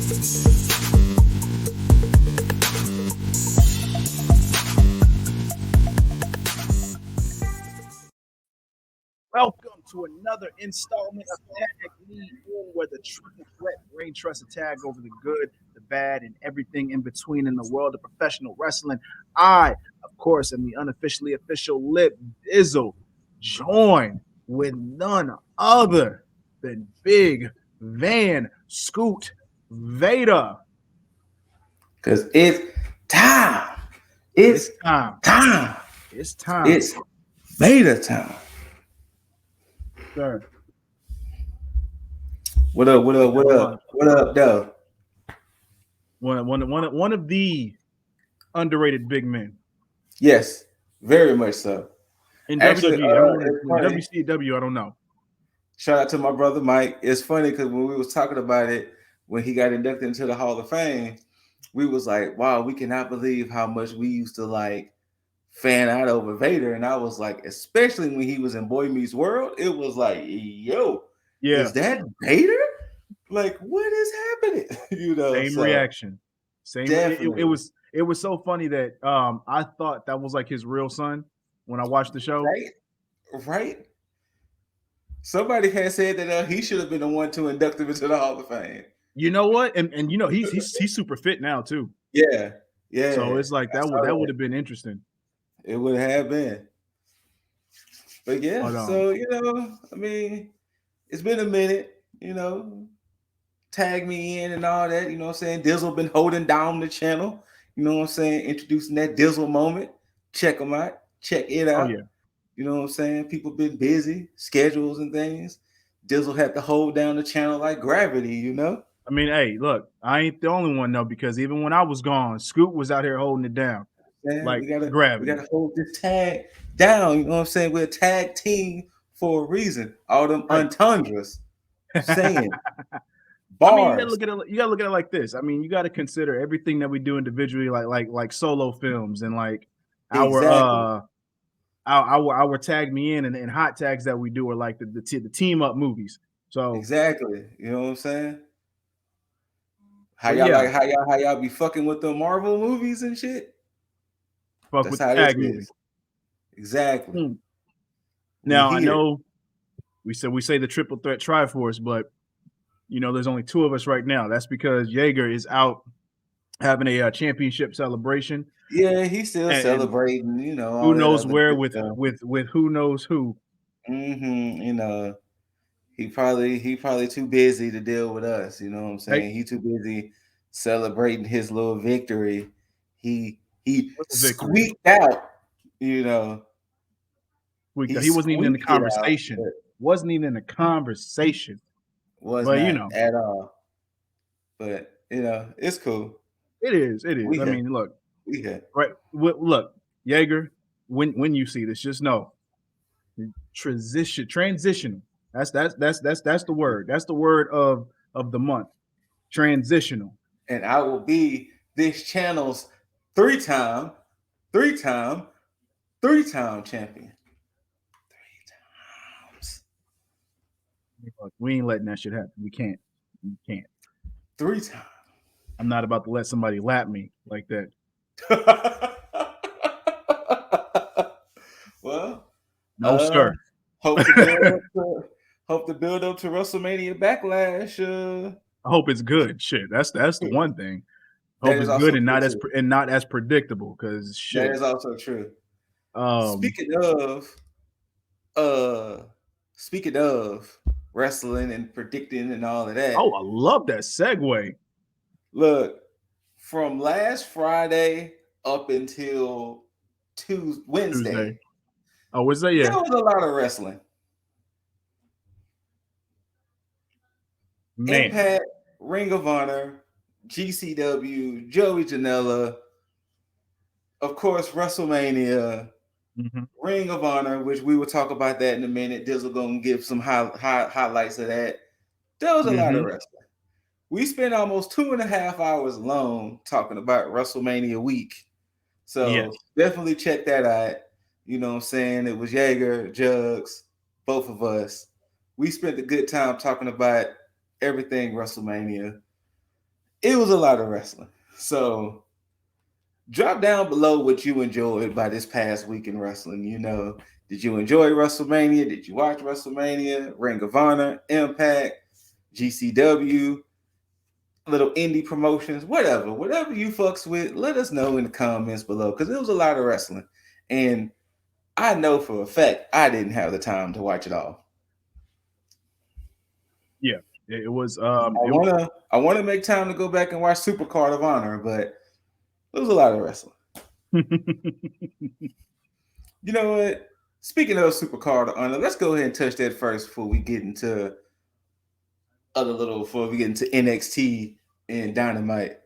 Welcome to another installment of Tag Me In, where the triple threat brain trusts a tag over the good, the bad, and everything in between in the world of professional wrestling. I, of course, am the unofficially official Lip Dizzle, joined with none other than Big Van Scoot Vader. Because it's time. It's time. time. It's time. It's Vader time. Sir. What up? What up? What up? What up, though? One of the underrated big men. Yes, very much so. In Actually, WCW, I don't know. Shout out to my brother Mike. It's funny because when we was talking about it, when he got inducted into the Hall of Fame, we was like, wow, we cannot believe how much we used to like fan out over Vader. And I was like, especially when he was in Boy Meets World, it was like, yo, is that Vader? Like, what is happening? Same reaction. Same. It was so funny that I thought that was like his real son when I watched the show. Right. Somebody had said that he should have been the one to induct him into the Hall of Fame. You know what? And you know he's super fit now too. Yeah. So it's like that would have been interesting. It would have been. But yeah, so I mean, it's been a minute, Tag Me In and all that, you know what I'm saying? Dizzle been holding down the channel, you know what I'm saying? Introducing that Dizzle moment. Check them out. Check it out. Oh, yeah. You know what I'm saying? People been busy, schedules and things. Dizzle had to hold down the channel like gravity, you know? I mean, hey, look, I ain't the only one though, because even when I was gone, Scoot was out here holding it down. Man, like we gotta gravity. hold this tag down. You know what I'm saying? We're a tag team for a reason. All them entendres saying bars. I mean, you gotta look at it like this. I mean, you got to consider everything that we do individually, like solo films and like our Tag Me In and hot tags that we do are like the team up movies. So exactly, you know what I'm saying? How y'all be fucking with the Marvel movies and shit? Fuck That's with how the tag this movie. is. Exactly. Now I know we say the triple threat Triforce, but there's only two of us right now. That's because Jaeger is out having a championship celebration. Yeah, he's still celebrating. Who knows where with who knows who. He probably too busy to deal with us. You know what I'm saying? He too busy celebrating his little victory. He squeaked out. He wasn't even in the conversation. Wasn't even in the conversation. Not at all. But it's cool. It is. I mean, look. Right. Look, Jaeger. When you see this, just know transitional. That's the word. That's the word of the month. Transitional. And I will be this channel's three-time champion. 3 times. We ain't letting that shit happen. We can't. 3 times. I'm not about to let somebody lap me like that. Well, no, sir. Hope to build up to WrestleMania Backlash. I hope it's good. Shit, that's the one thing. Hope it's good and not as predictable, because shit. That is also true. Speaking of wrestling and predicting and all of that. Oh, I love that segue. Look, from last Friday up until Wednesday. Oh, was that? Yeah. There was a lot of wrestling. Man. Impact, Ring of Honor, GCW, Joey Janela, of course, WrestleMania, Ring of Honor, which we will talk about that in a minute. Dizzle gonna give some highlights of that. There was a lot of wrestling. We spent almost 2.5 hours alone talking about WrestleMania week. So definitely check that out. You know what I'm saying? It was Jaeger, Jugs, both of us. We spent a good time talking about everything WrestleMania. it was a lot of wrestling. So drop down below what you enjoyed by this past week in wrestling. Did you enjoy WrestleMania? Did you watch WrestleMania? Ring of Honor, Impact, GCW, little indie promotions, whatever you fucks with, let us know in the comments below because it was a lot of wrestling. And I know for a fact I didn't have the time to watch it all. Yeah, it was. I wanna make time to go back and watch Super Card of Honor, but it was a lot of wrestling. You know what? Speaking of Super Card of Honor, let's go ahead and touch that first before we get into NXT and Dynamite.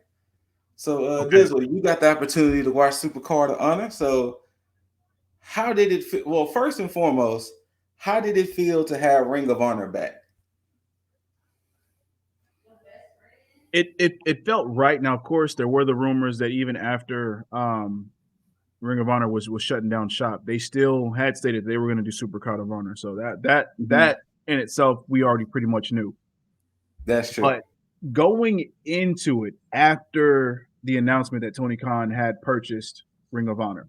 So Okay. Dizzle, you got the opportunity to watch Super Card of Honor. So how did it feel? Well, first and foremost, how did it feel to have Ring of Honor back? It felt right. Now, of course, there were the rumors that even after Ring of Honor was shutting down shop, they still had stated they were going to do Super Card of Honor. So that in itself, we already pretty much knew. That's true. But going into it after the announcement that Tony Khan had purchased Ring of Honor,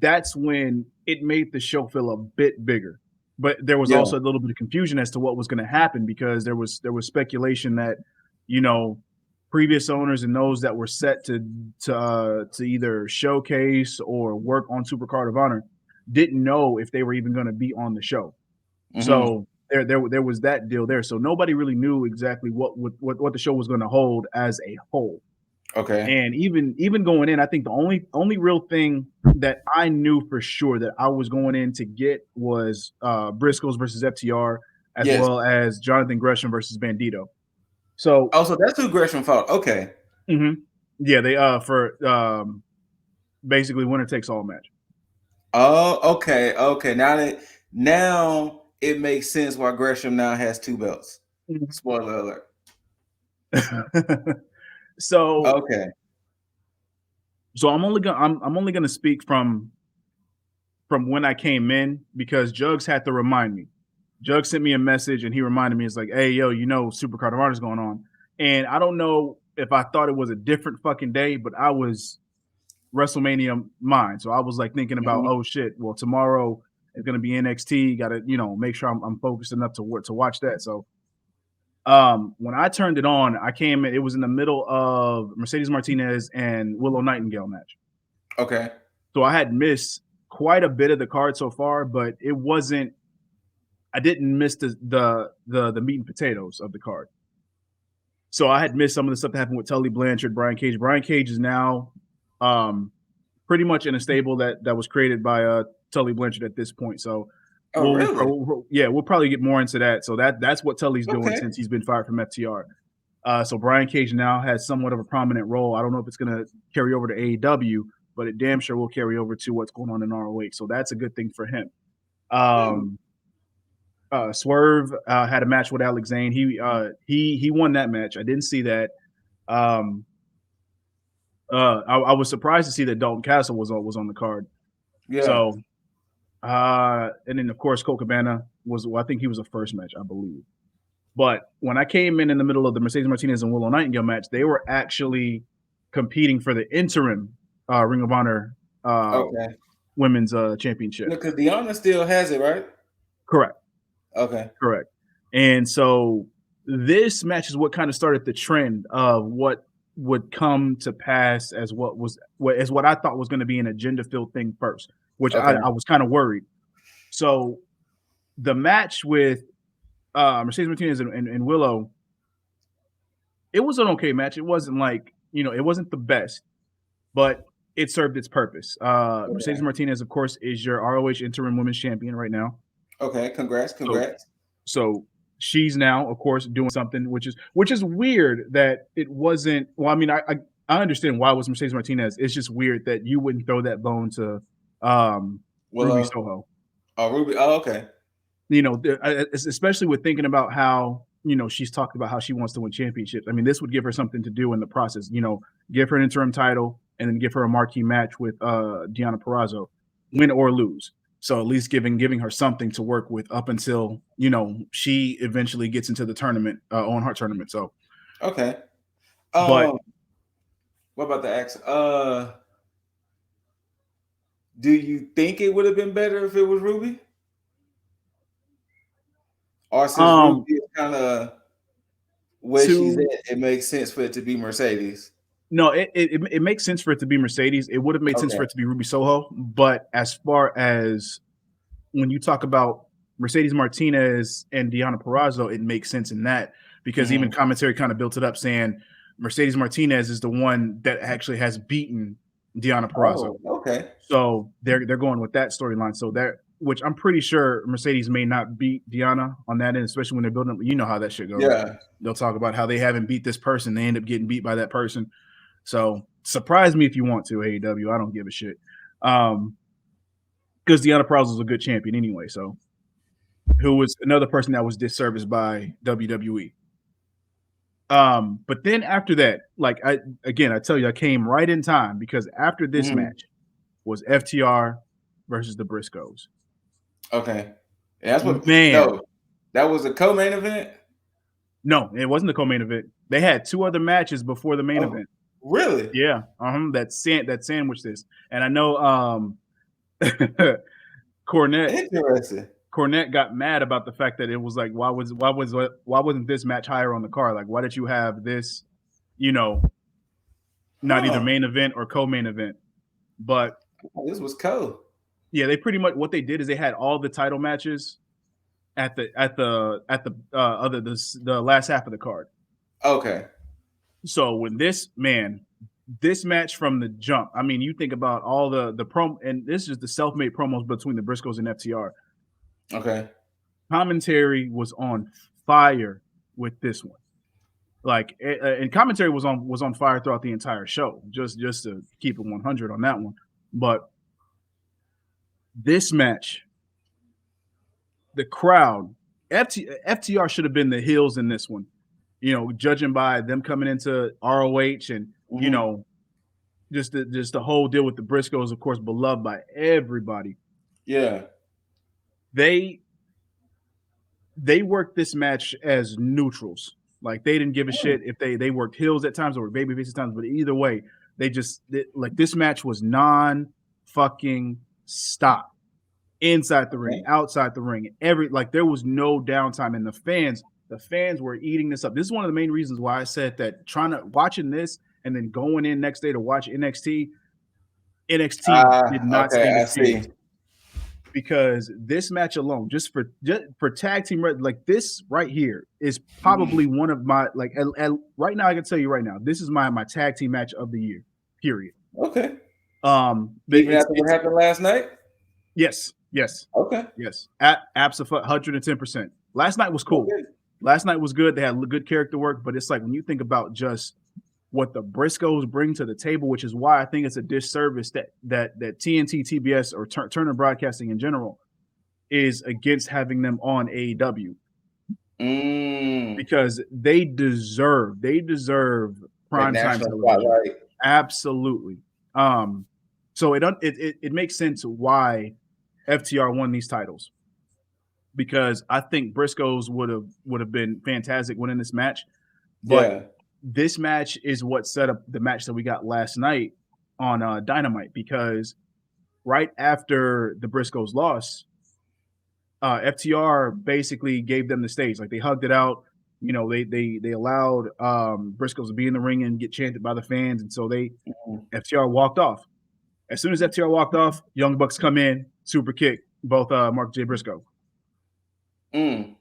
that's when it made the show feel a bit bigger. But there was Yeah. also a little bit of confusion as to what was going to happen because there was speculation that, you know, previous owners and those that were set to either showcase or work on Super Card of Honor didn't know if they were even going to be on the show. So there was that deal there. So nobody really knew exactly what the show was going to hold as a whole. Okay. And even going in, I think the only real thing that I knew for sure that I was going in to get was Briscoes versus FTR, as Yes. well as Jonathan Gresham versus Bandito. So Also, that's who Gresham fought. Okay. yeah, they for basically winner takes all match. Oh, okay. Now it makes sense why Gresham now has 2 belts. Spoiler alert. so Okay. so I'm only gonna speak from when I came in because Jugs had to remind me. Jug sent me a message and he reminded me, it's like, hey, yo, Super Card of Honor is going on. And I don't know if I thought it was a different fucking day, but I was WrestleMania mind. So I was like thinking about, oh shit, well, tomorrow is going to be NXT. Got to, make sure I'm focused enough to watch that. So when I turned it on, I came in, it was in the middle of Mercedes Martinez and Willow Nightingale match. Okay. So I had missed quite a bit of the card so far, but it wasn't, I didn't miss the meat and potatoes of the card. So I had missed some of the stuff that happened with Tully Blanchard, Brian Cage. Brian Cage is now pretty much in a stable that was created by Tully Blanchard at this point. So really? we'll probably get more into that. So that's what Tully's doing Okay. since he's been fired from FTR. So Brian Cage now has somewhat of a prominent role. I don't know if it's going to carry over to AEW, but it damn sure will carry over to what's going on in ROH. So that's a good thing for him. Swerve had a match with Alex Zane. He won that match. I didn't see that. I was surprised to see that Dalton Castle was on the card. Yeah. So, and then of course Colt Cabana was. Well, I think he was the first match, I believe. But when I came in the middle of the Mercedes Martinez and Willow Nightingale match, they were actually competing for the interim Ring of Honor women's championship. Because the Honor still has it, right? Correct. Okay. Correct. And so this match is what kind of started the trend of what would come to pass as what I thought was going to be an agenda-filled thing first, which I was kind of worried. So the match with Mercedes Martinez and Willow, it was an okay match. It wasn't like, it wasn't the best, but it served its purpose. Mercedes Martinez, of course, is your ROH interim women's champion right now. Okay, congrats. So she's now, of course, doing something which is weird that it wasn't. Well, I mean, I understand why it was Mercedes Martinez. It's just weird that you wouldn't throw that bone to Ruby Soho. Oh, Ruby. Oh, okay. Especially with thinking about how she's talked about how she wants to win championships. I mean, this would give her something to do in the process. Give her an interim title and then give her a marquee match with Deonna Purrazzo, win or lose. So at least giving her something to work with up until she eventually gets into the tournament, Owen Hart tournament. So okay, But what about the accent? Do you think it would have been better if it was Ruby? Or since Ruby is kind of where she's at, it makes sense for it to be Mercedes. No, it makes sense for it to be Mercedes. It would have made sense for it to be Ruby Soho. But as far as when you talk about Mercedes Martinez and Deonna Purrazzo, it makes sense in that because even commentary kind of built it up saying Mercedes Martinez is the one that actually has beaten Deonna Purrazzo. Oh, okay. So they're going with that storyline. So that, which I'm pretty sure Mercedes may not beat Deonna on that end, especially when they're building up. You know how that shit goes. Yeah. They'll talk about how they haven't beat this person. They end up getting beat by that person. So surprise me if you want to, AEW. I don't give a shit. Because Deonna Purrazzo is a good champion anyway. So who was another person that was disserviced by WWE. But then after that, like I tell you, I came right in time because after this match was FTR versus the Briscoes. Okay. Yeah, that's what no, that was a co-main event? No, it wasn't the co-main event. They had 2 other matches before the main event. Really? Yeah. That sandwiched this. And I know Cornette got mad about the fact that it was like, why wasn't this match higher on the card? Like, why did you have this, not either main event or co-main event? But this was co. Yeah, they pretty much what they did is they had all the title matches at the last half of the card. Okay. So when this match from the jump, I mean, you think about all the promo, and this is the self-made promos between the Briscoes and FTR. Okay. Commentary was on fire with this one. Like, and commentary was on fire throughout the entire show, just to keep it 100 on that one. But this match, the crowd, FTR should have been the heels in this one, judging by them coming into ROH and just the whole deal with the Briscoes, of course, beloved by everybody. Yeah, they worked this match as neutrals. Like, they didn't give a shit if they worked heels at times or babyface at times, but either way, like, this match was non-fucking stop. Inside the ring, outside the ring, there was no downtime, and the fans were eating this up. This is one of the main reasons why I said that watching this and then going in next day to watch NXT did not stand a chance. Because this match alone, just for tag team, like this right here is probably one of my, like, right now I can tell you right now, this is my tag team match of the year, period. Okay. Even after what happened last night? Yes. Okay. Yes. Absolutely 110%. Last night was cool. Okay. Last night was good. They had good character work, but it's like when you think about just what the Briscoes bring to the table, which is why I think it's a disservice that TNT, TBS, or Turner Broadcasting in general is against having them on AEW. Because they deserve prime time television. Right. Absolutely. So it makes sense why FTR won these titles, because I think Briscoes would have been fantastic winning this match, but this match is what set up the match that we got last night on Dynamite, because right after the Briscoes lost, FTR basically gave them the stage. Like, they hugged it out. They allowed Briscoes to be in the ring and get chanted by the fans, and so FTR walked off. As soon as FTR walked off, Young Bucks come in, super kick both Mark J. Briscoe. And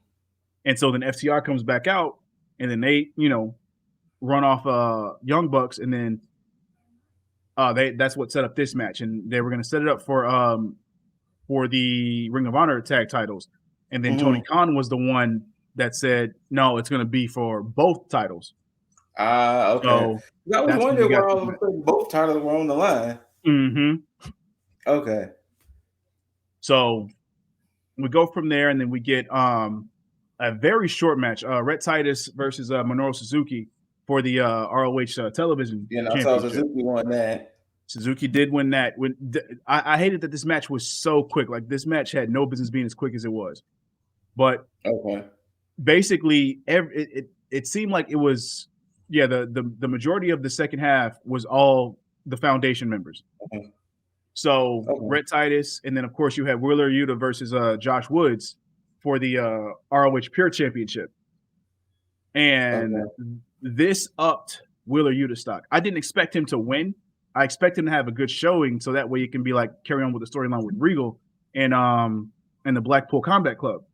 so then FTR comes back out, and then they, run off Young Bucks, and then that's what set up this match. And they were going to set it up for the Ring of Honor tag titles. And then Tony Khan was the one that said, no, it's going to be for both titles. Okay. So I was wondering why all of a sudden both titles were on the line. Okay. So we go from there, and then we get a very short match, Rhett Titus versus Minoru Suzuki for the ROH television championship. So Suzuki won that. Suzuki did win that. I hated that this match was so quick. Like, this match had no business being as quick as it was. But basically, it seemed like it was, Yeah, the majority of the second half was all the foundation members. Okay. So Okay. Rhett Titus, and then of course you had Wheeler Yuta versus Josh Woods for the ROH Pure Championship, and Okay. this upped Wheeler Yuta stock. I didn't expect him to win. I expect him to have a good showing, so that way it can be like carry on with the storyline with Regal and the Blackpool Combat Club.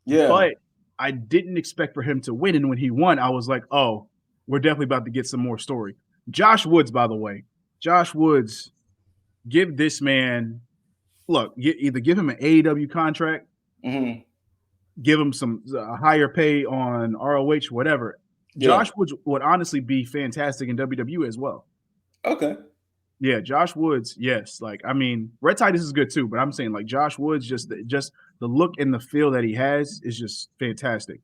Yeah. But I didn't expect for him to win, and when he won, I was like, oh, we're definitely about to get some more story. Josh Woods, by the way, Josh Woods, give this man look, either give him an AEW contract, Mm-hmm. give him some higher pay on ROH, whatever. Yeah. Josh Woods would honestly be fantastic in WWE as well. Okay. Yeah, Josh Woods, yes. Like, I mean, Red Titus is good too, but I'm saying like Josh Woods, just the look and the feel that he has is just fantastic.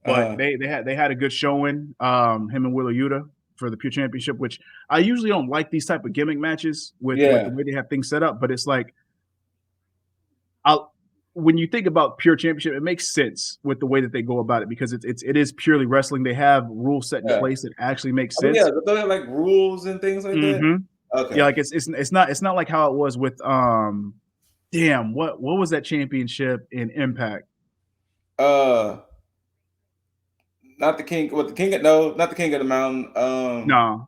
But Uh-huh. they had a good showing, him and Wheeler Yuta for the Pure Championship, which I usually don't like these type of gimmick matches with the Yeah. way they have things set up, but it's like I'll when you think about Pure Championship, it makes sense with the way that they go about it because it is purely wrestling. They have rules set in Yeah. place that actually make I mean, yeah, sense. they have like rules and things like that. Mm-hmm. Yeah, Okay. like it's not like how it was with damn, what was that championship in Impact? Uh, not the king. What the king? No, not the king of the mountain. No.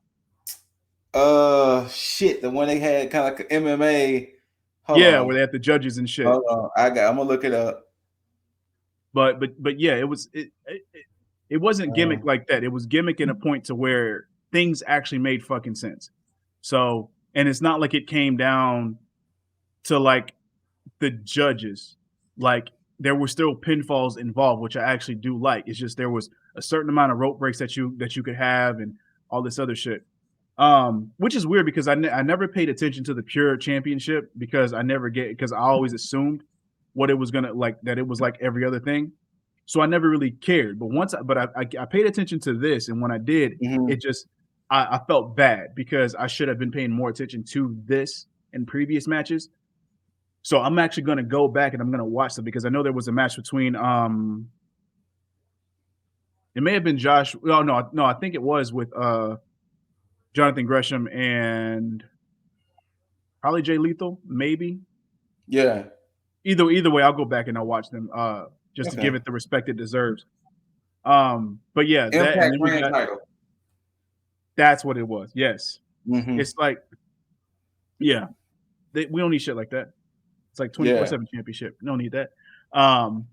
Shit, the one they had kind of like MMA. Hold Yeah, where on, they had the judges and shit. hold on. I'm gonna look it up. But yeah, it wasn't gimmick like that. It was gimmick in a point to where things actually made fucking sense. So, and it's not like it came down to like the judges. Like there were still pinfalls involved, which I actually do like. It's just there was a certain amount of rope breaks that you could have and all this other shit. Which is weird because I never paid attention to the Pure Championship because I always assumed what it was gonna like that it was like every other thing. So I never really cared. But I paid attention to this, and when I did, Mm-hmm. it just I felt bad because I should have been paying more attention to this in previous matches. So I'm actually gonna go back and I'm gonna watch them because I know there was a match between it may have been Josh. Oh no, I think it was with Jonathan Gresham and probably Jay Lethal, maybe. Yeah. Either way, I'll go back and I'll watch them just to give Okay. it the respect it deserves. But yeah, that and Impact then we Grand got title. that's what it was. Yes. Mm-hmm. It's like, yeah, we don't need shit like that. It's like Yeah. 24/7 championship. We don't need that. Um,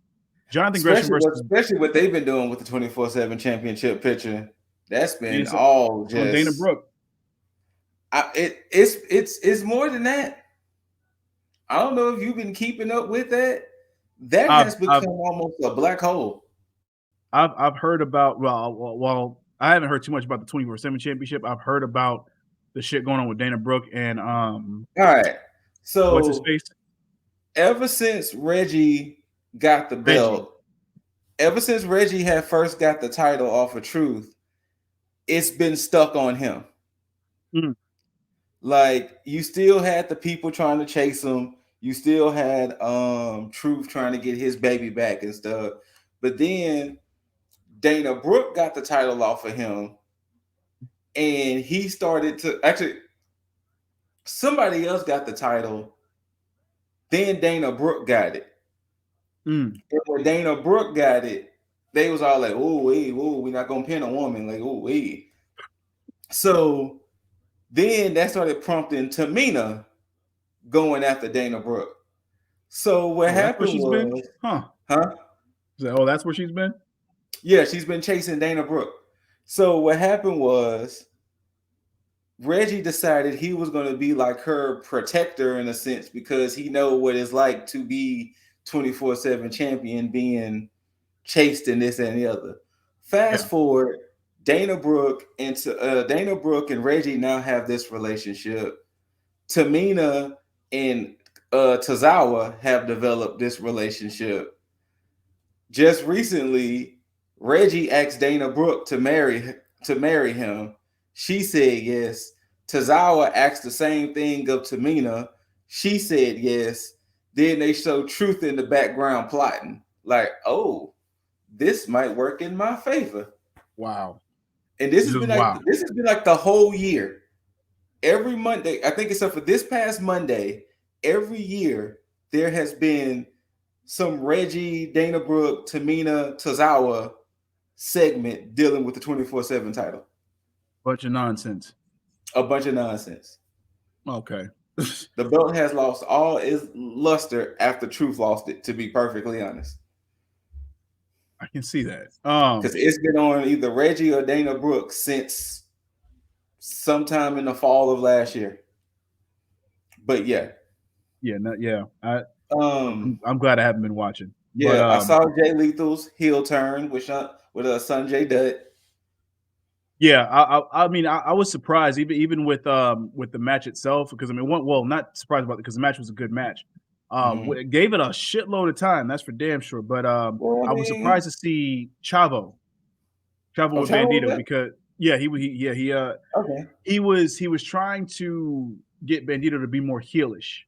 Jonathan Gresham versus Especially what they've been doing with the 24/7 championship picture. That's been it's all on Dana just. Brooke. It's more than that. I don't know if you've been keeping up with that. That I've has I've become almost a black hole. I've heard about well I haven't heard too much about the 24/7 championship. I've heard about the shit going on with Dana Brooke and All right. what's his So face? ever since Reggie got the Reggie. belt, ever since Reggie had first got the title off of Truth, it's been stuck on him. Mm. Like you still had the people trying to chase him. You still had Truth trying to get his baby back and stuff. But then Dana Brooke got the title off of him, and he started to actually somebody else got the title. Then Dana Brooke got it. Mm. And when Dana Brooke got it, they was all like, "Oh, wait, whoa, we're not gonna pin a woman." Like, "Oh, wait." So then that started prompting Tamina going after Dana Brooke. So what Oh, that's where happened she's been? was, Huh. huh? Oh, that's where she's been? Yeah, she's been chasing Dana Brooke. So what happened was Reggie decided he was going to be like her protector in a sense because he know what it's like to be 24/7 champion being chased in this and the other. Yeah. Fast forward, Dana Brooke and Reggie now have this relationship. Tamina and Tozawa have developed this relationship. Just recently, Reggie asked Dana Brooke to marry him. She said yes. Tozawa asked the same thing of Tamina. She said yes. Then they show Truth in the background plotting. Like, oh, this might work in my favor. Wow. And this This has is been wild. like the whole year. Every Monday, I think except for this past Monday, every year there has been some Reggie, Dana Brooke, Tamina, Tozawa segment dealing with the 24/7 title. Bunch of nonsense. A bunch of nonsense. Okay. The belt has lost all its luster after Truth lost it, to be perfectly honest. I can see that. Because it's been on either Reggie or Dana Brooke since sometime in the fall of last year. But yeah. Yeah, no, yeah. Um I'm glad I haven't been watching. But yeah, I saw Jay Lethal's heel turn with Sanjay Dutt. yeah, I mean, I was surprised even with the match itself because I mean, not surprised about it because the match was a good match. It gave it a shitload of time, that's for damn sure. But Well, I was surprised to see Chavo with Chavo Bandito because yeah, okay. he was trying to get Bandito to be more heelish.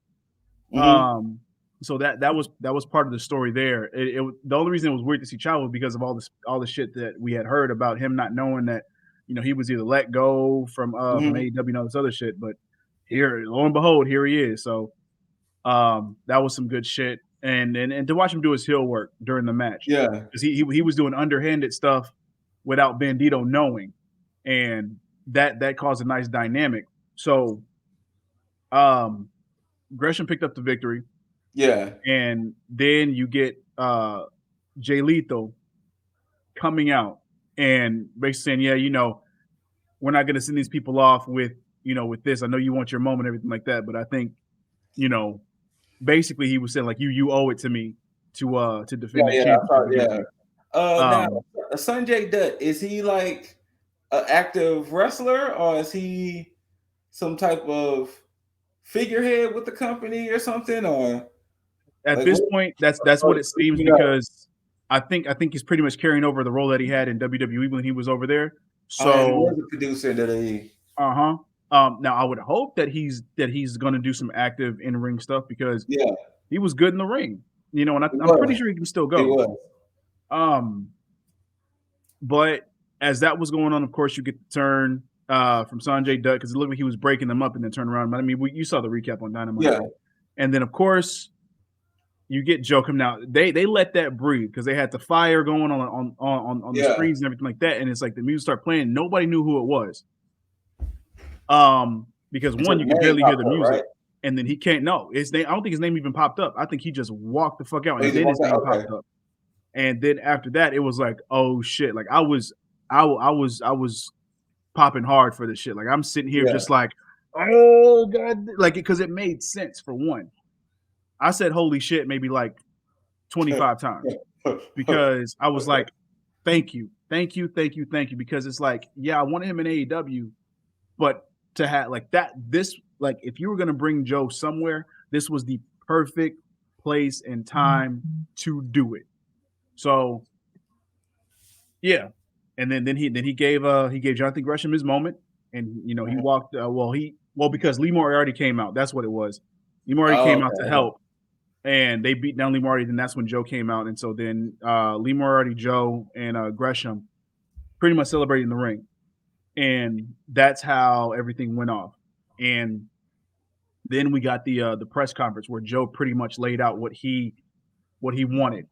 Mm-hmm. So that was part of the story there. The only reason it was weird to see Chavo was because of all the shit that we had heard about him not knowing that he was either let go from AEW and all this other shit. But here, lo and behold, here he is. So that was some good shit. And to watch him do his heel work during the match Yeah. because he was doing underhanded stuff without Bandito knowing, and that caused a nice dynamic. So Gresham picked up the victory. Yeah. And then you get Jay Lethal coming out and basically saying, yeah, we're not going to send these people off with this. I know you want your moment, everything like that, but I think, basically he was saying like you owe it to me to defend that Yeah, I championship thought, against yeah. you. Now Sanjay Dutt, is he like an active wrestler or is he some type of figurehead with the company or something? Or At like this what, point, that's what it seems you know? because I think he's pretty much carrying over the role that he had in WWE when he was over there. And he was So a producer that he uh-huh. Now I would hope that he's gonna do some active in-ring stuff because yeah, he was good in the ring, and he I'm pretty was. sure he can still He go. was. Um, but as that was going on, of course, you get the turn from Sanjay Dutt because it looked like he was breaking them up and then turn around. But I mean, you saw the recap on Dynamite, Yeah. and then of course you get Joe coming out. They let that breathe because they had the fire going on the Yeah. screens and everything like that, and it's like the music started playing. Nobody knew who it was. Because Until one, the you could name barely hear popped the up, music, right? and then he can't know his name. I don't think his name even popped up. I think he just walked the fuck out, Oh, he and just then his walked out? name Okay. popped up. And then after that, it was like, oh shit! Like I was popping hard for this shit. Like I'm sitting here Yeah. just like, oh god, like because it made sense for one. I said holy shit maybe like 25 times because I was like, thank you, thank you, thank you, thank you. Because it's like, yeah, I wanted him in AEW, but to have like that, this like if you were gonna bring Joe somewhere, this was the perfect place and time to do it. So yeah, and then he gave Jonathan Gresham his moment, and he walked. Because Lee Moriarty already came out. That's what it was. Lee Moriarty Oh, came out to okay. help, and they beat down Lee Moriarty. Then that's when Joe came out, and so then Lee Moriarty, Joe, and Gresham pretty much celebrated in the ring, and that's how everything went off. And then we got the press conference where Joe pretty much laid out what he wanted,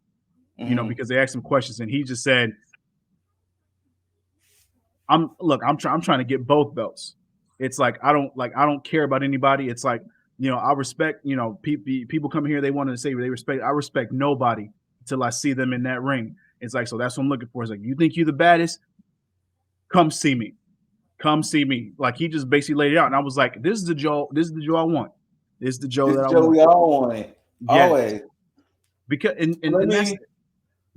because they asked him questions, and he just said, I'm trying to get both belts. It's like I don't care about anybody. It's like, I respect, people come here, they want to say they respect. I respect nobody until I see them in that ring. It's like, so that's what I'm looking for. It's like, you think you're the baddest? Come see me. Come see me. Like he just basically laid it out. And I was like, this is the Joe I want. This is the Joe This that is I Joe want. we all wanted. Yes. Always. Because Let and that's me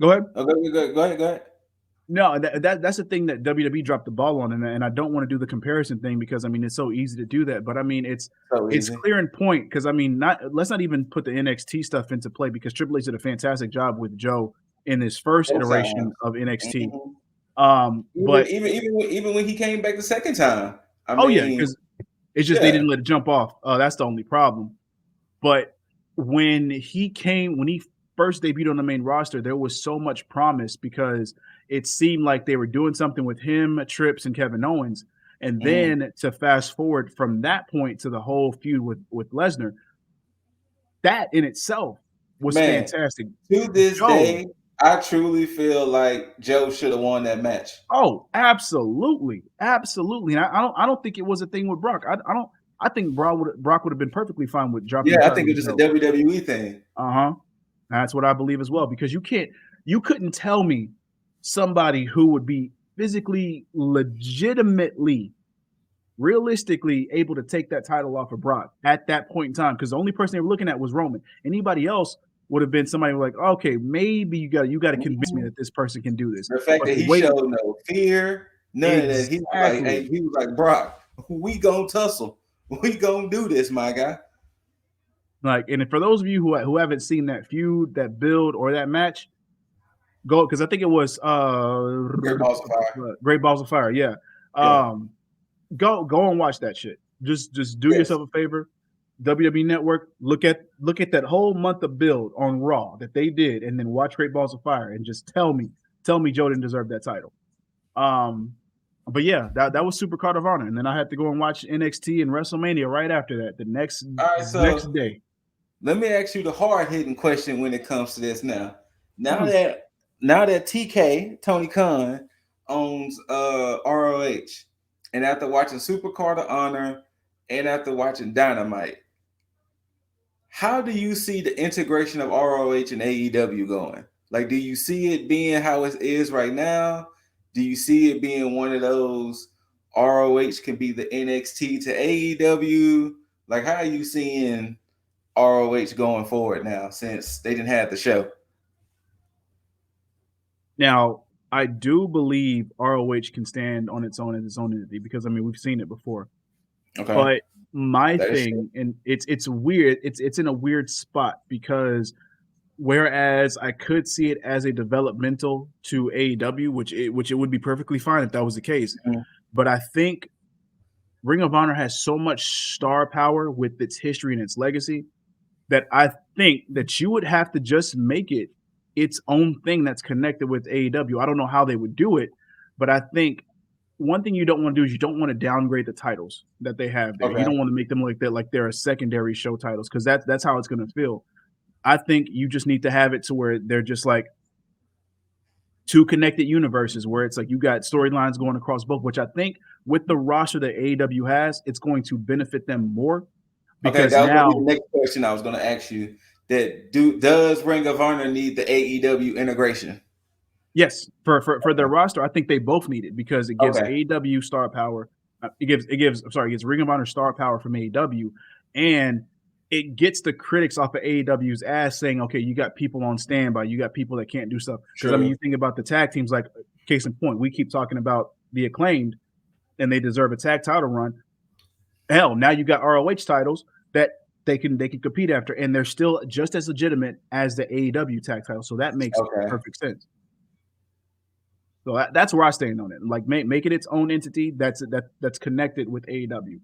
go ahead. go ahead. No, that's the thing that WWE dropped the ball on, and I don't want to do the comparison thing because I mean it's so easy to do that, but I mean it's So easy. clear in point because I mean let's not even put the NXT stuff into play because Triple H did a fantastic job with Joe in his first Both iteration times. of NXT. Even But even when he came back the second time. I oh yeah, mean, because it's just they yeah. didn't let it jump off. That's the only problem. But when he first debuted on the main roster, there was so much promise because it seemed like they were doing something with him, Trips, and Kevin Owens. And Mm. then to fast forward from that point to the whole feud with Lesnar, that in itself was Man, fantastic. to this Joe, day, I truly feel like Joe should have won that match. oh, absolutely, absolutely. And I don't think it was a thing with Brock. I don't. I think Brock would have been perfectly fine with dropping Yeah, the I title think to it's just a Joe. WWE thing. Uh-huh. That's what I believe as well, because you couldn't tell me somebody who would be physically, legitimately, realistically able to take that title off of Brock at that point in time, because the only person they were looking at was Roman. Anybody else would have been somebody like, okay, maybe you got to convince me Mhm. that this person can do this. The fact But that the he way showed no fear, none of that. He was like, exactly, hey, he was like, Brock, we gonna tussle. We gonna do this, my guy. like, and for those of you who haven't seen that feud, that build, or that match, go, because I think it was Great balls of fire. Great Balls of Fire. Yeah. Yeah. Um, go and watch that shit. Just do Yes. yourself a favor. WWE Network, look at that whole month of build on Raw that they did, and then watch Great Balls of Fire, and just tell me Joe didn't deserve that title. Um, but yeah, that was Super Card of Honor, and then I had to go and watch NXT and WrestleMania right after that, the All right, next so day. let me ask you the hard hitting question when it comes to this now. Now Hmm. that now that TK Tony Khan owns ROH, and after watching Super Card of Honor and after watching Dynamite, how do you see the integration of ROH and AEW going? Like, do you see it being how it is right now? Do you see it being one of those ROH can be the NXT to AEW? Like, how are you seeing ROH going forward now since they didn't have the show? Now, I do believe ROH can stand on its own as its own entity, because I mean we've seen it before. Okay, But my that is true. thing, and it's weird, it's in a weird spot, because whereas I could see it as a developmental to AEW, which it would be perfectly fine if that was the case. Mhm. But I think Ring of Honor has so much star power with its history and its legacy that I think that you would have to just make it its own thing that's connected with AEW. I don't know how they would do it, but I think one thing you don't want to do is you don't want to downgrade the titles that they have there. You Okay, don't want to make them like that, like they're a secondary show titles, because that's how it's going to feel. I think you just need to have it to where they're just like two connected universes, where it's like you got storylines going across both, which I think with the roster that AEW has, it's going to benefit them more, okay, because that was gonna be now, the next question I was gonna ask you. That does Ring of Honor need the AEW integration? yes, for their roster, I think they both need it, because it gives Okay, AEW star power. It gives, I'm sorry, it gives Ring of Honor star power from AEW, and it gets the critics off of AEW's ass saying, okay, you got people on standby, you got people that can't do stuff. Because I mean, true. you think about the tag teams, like case in point, we keep talking about the Acclaimed, and they deserve a tag title run. Hell, now you got ROH titles that they can compete after, and they're still just as legitimate as the AEW tag title. So that makes Okay, perfect sense. So that's where I stand on it. Like make it its own entity that's connected with AEW,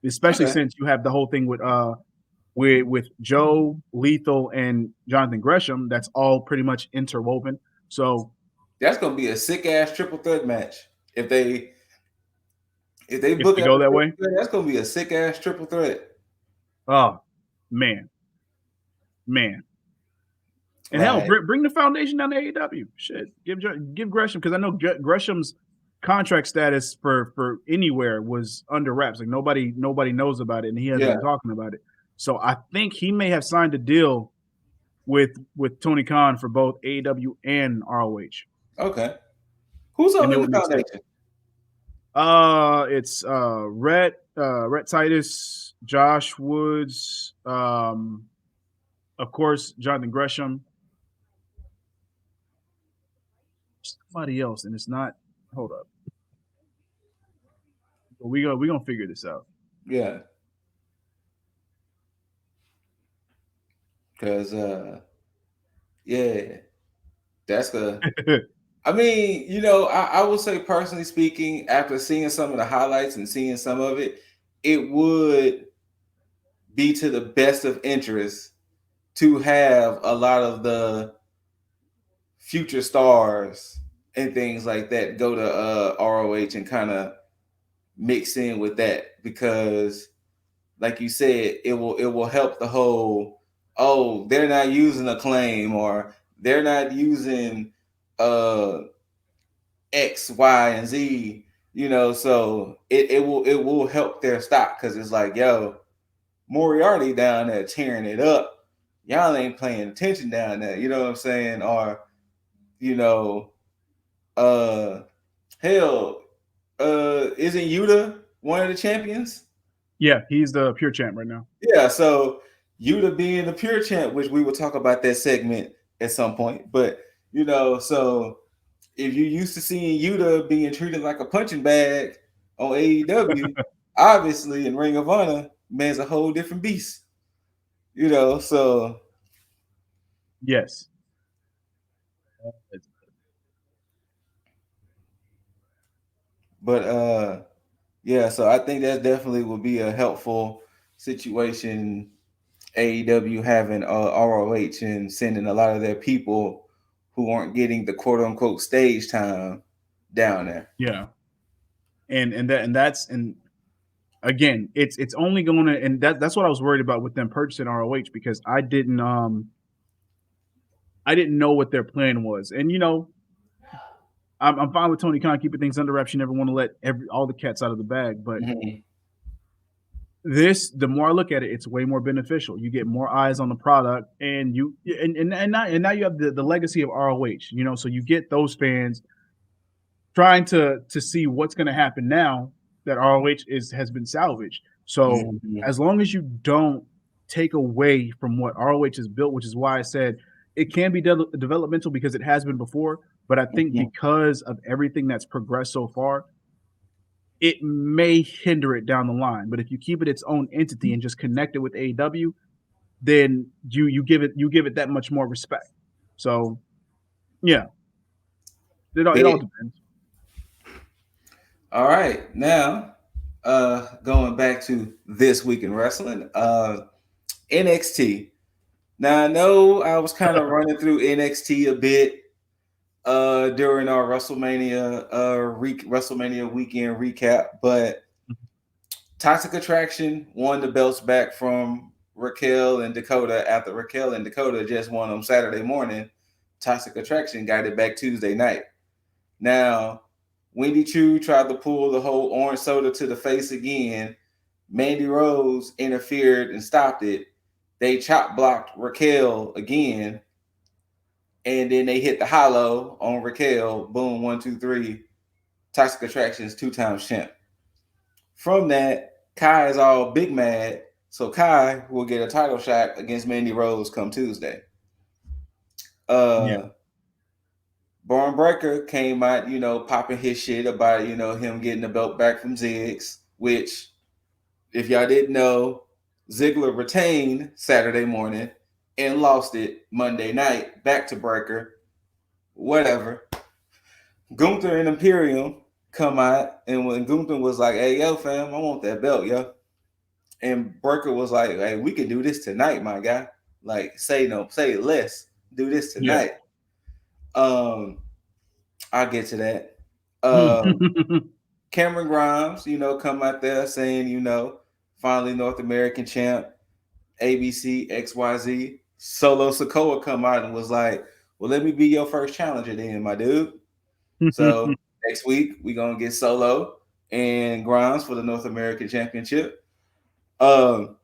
especially okay, since you have the whole thing with Joe Lethal and Jonathan Gresham. That's all pretty much interwoven. So that's gonna be a sick ass triple threat match if they if book they it as go a that triple way, threat. That's gonna be a sick ass triple threat. oh man, man. And hell, Like, bring the foundation down to AEW. Shit, give Gresham, because I know Gresham's contract status for anywhere was under wraps. Like nobody knows about it, and he hasn't yeah, been talking about it. So I think he may have signed a deal with Tony Khan for both AEW and ROH, okay. Who's and all it in the would make sense. foundation? It's Rhett Titus, Josh Woods, of course Jonathan Gresham, somebody else, and it's not. Hold up, we gonna figure this out. Yeah, because yeah, that's the. I mean, I would say personally speaking, after seeing some of the highlights and seeing some of it, it would be to the best of interest to have a lot of the future stars and things like that go to ROH and kind of mix in with that because, like you said, it will help the whole. Oh, they're not using a claim, or they're not using uh X, Y, and Z. So it will help their stock because it's like, yo, Moriarty down there tearing it up. Y'all ain't paying attention down there. You know what I'm saying? Or you know, uh, hell, isn't Yuta one of the champions? Yeah, he's the pure champ right now. Yeah, so Yuta being the pure champ, which we will talk about that segment at some point. But so if you're used to seeing Yuta being treated like a punching bag on AEW, obviously in Ring of Honor, man's a whole different beast. So Yes. but yeah, so I think that definitely would be a helpful situation. AEW having ROH and sending a lot of their people who aren't getting the quote unquote stage time down there. Yeah. And again, it's only going to, and that's what I was worried about with them purchasing ROH, because I didn't know what their plan was. And I'm fine with Tony Khan keeping things under wraps. You never want to let all the cats out of the bag, but Mm-hmm. the more I look at it, it's way more beneficial. You get more eyes on the product, and now you have the legacy of ROH. So you get those fans trying to see what's going to happen now that ROH has been salvaged. So Mm-hmm. as long as you don't take away from what ROH has built, which is why I said it can be developmental, because it has been before. But I think Mm-hmm. because of everything that's progressed so far, it may hinder it down the line. But if you keep it its own entity and just connect it with AEW, then you give it that much more respect. So yeah, it all Big. depends. All right, now going back to this week in wrestling, NXT. Now I know I was kind of running through NXT a bit during our WrestleMania weekend recap, but Toxic Attraction won the belts back from Raquel and Dakota after Raquel and Dakota just won on Saturday morning. Toxic Attraction got it back Tuesday night. Now, Wendy Choo tried to pull the whole orange soda to the face again. Mandy Rose interfered and stopped it. They chop blocked Raquel again, and then they hit the hollow on Raquel. Boom, 1, 2, 3. Toxic Attraction's 2 times champ. From that, Kai is all big mad, so Kai will get a title shot against Mandy Rose come Tuesday. Yeah. Braun Breaker came out, popping his shit about, him getting the belt back from Ziggs, which, if y'all didn't know, Ziggler retained Saturday morning and lost it Monday night back to Breaker. Whatever. Gunther and Imperium come out, and when Gunther was like, "Hey, yo, fam, I want that belt, yo." And Breaker was like, "Hey, we can do this tonight, my guy. Like, say less. Do this Yeah. tonight." Um, I'll get to that. Um, Cameron Grimes, come out there saying, finally North American champ, ABC, XYZ. Solo Sokoa come out and was like, well, let me be your first challenger then, my dude. So next week, we're going to get Solo and Grimes for the North American Championship. Um,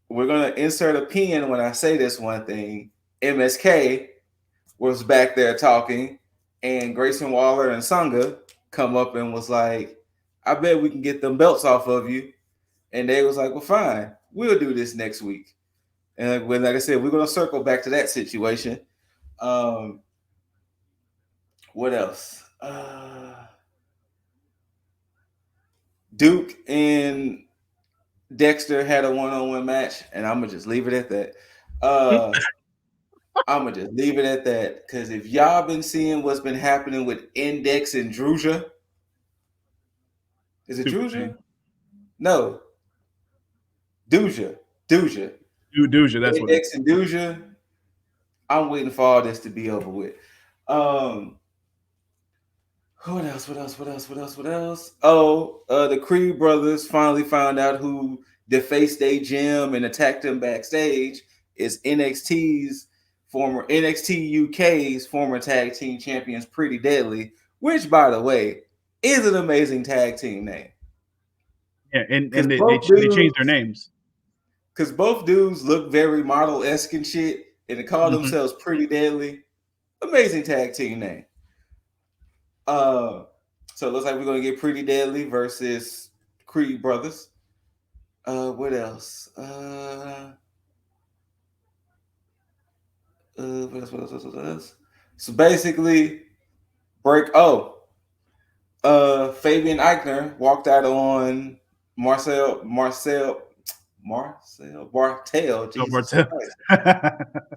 we're going to insert a pin when I say this one thing. MSK was back there talking, and Grayson Waller and Sangha come up and was like, I bet we can get them belts off of you. And they was like, well, fine, we'll do this next week. And like I said, we're gonna circle back to that situation. Um, what else? Duke and Dexter had a one-on-one match, and I'm gonna just leave it at that. I'm gonna just leave it at that because if y'all been seeing what's been happening with Index and Druja, is it Super Druja? pain. No, Duja. Duja. Doja, that's what it Index is. and Duja. I'm waiting for all this to be over with. Um, What else? What else? What else? What else? What else? Oh, the Creed brothers finally found out who defaced their gym and attacked them backstage is NXT UK's former tag team champions, Pretty Deadly, which, by the way, is an amazing tag team name. Yeah, Because and both they changed their dudes, names. because both dudes look very model-esque and shit, and they call Mhm. themselves Pretty Deadly. Amazing tag team name. Uh, so it looks like we're gonna get Pretty Deadly versus Creed Brothers. What else? What else? What else? What else? What else? So basically, break. Oh, Fabian Eichner walked out on Marcel Bartel. Oh, Jesus Bartel. Christ.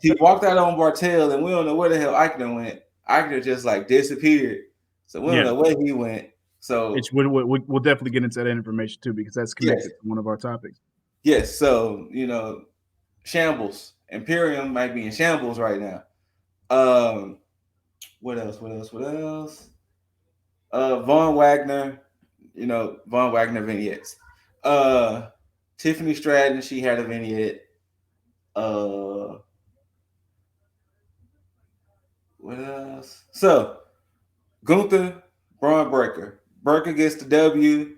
He walked out on Bartel, and we don't know where the hell Eichner went. Eichner just like disappeared, so we don't Yeah, know where he went. So it's we'll definitely get into that information too because that's yes, connected to one of our topics. yes. So shambles. Imperium might be in shambles right now. Um, what else? What else? What else? Von Wagner, Von Wagner vignettes. Uh, Tiffany Stratton, she had a vignette. Uh, what else? So Gunther, Braun Breaker. Breaker gets the W,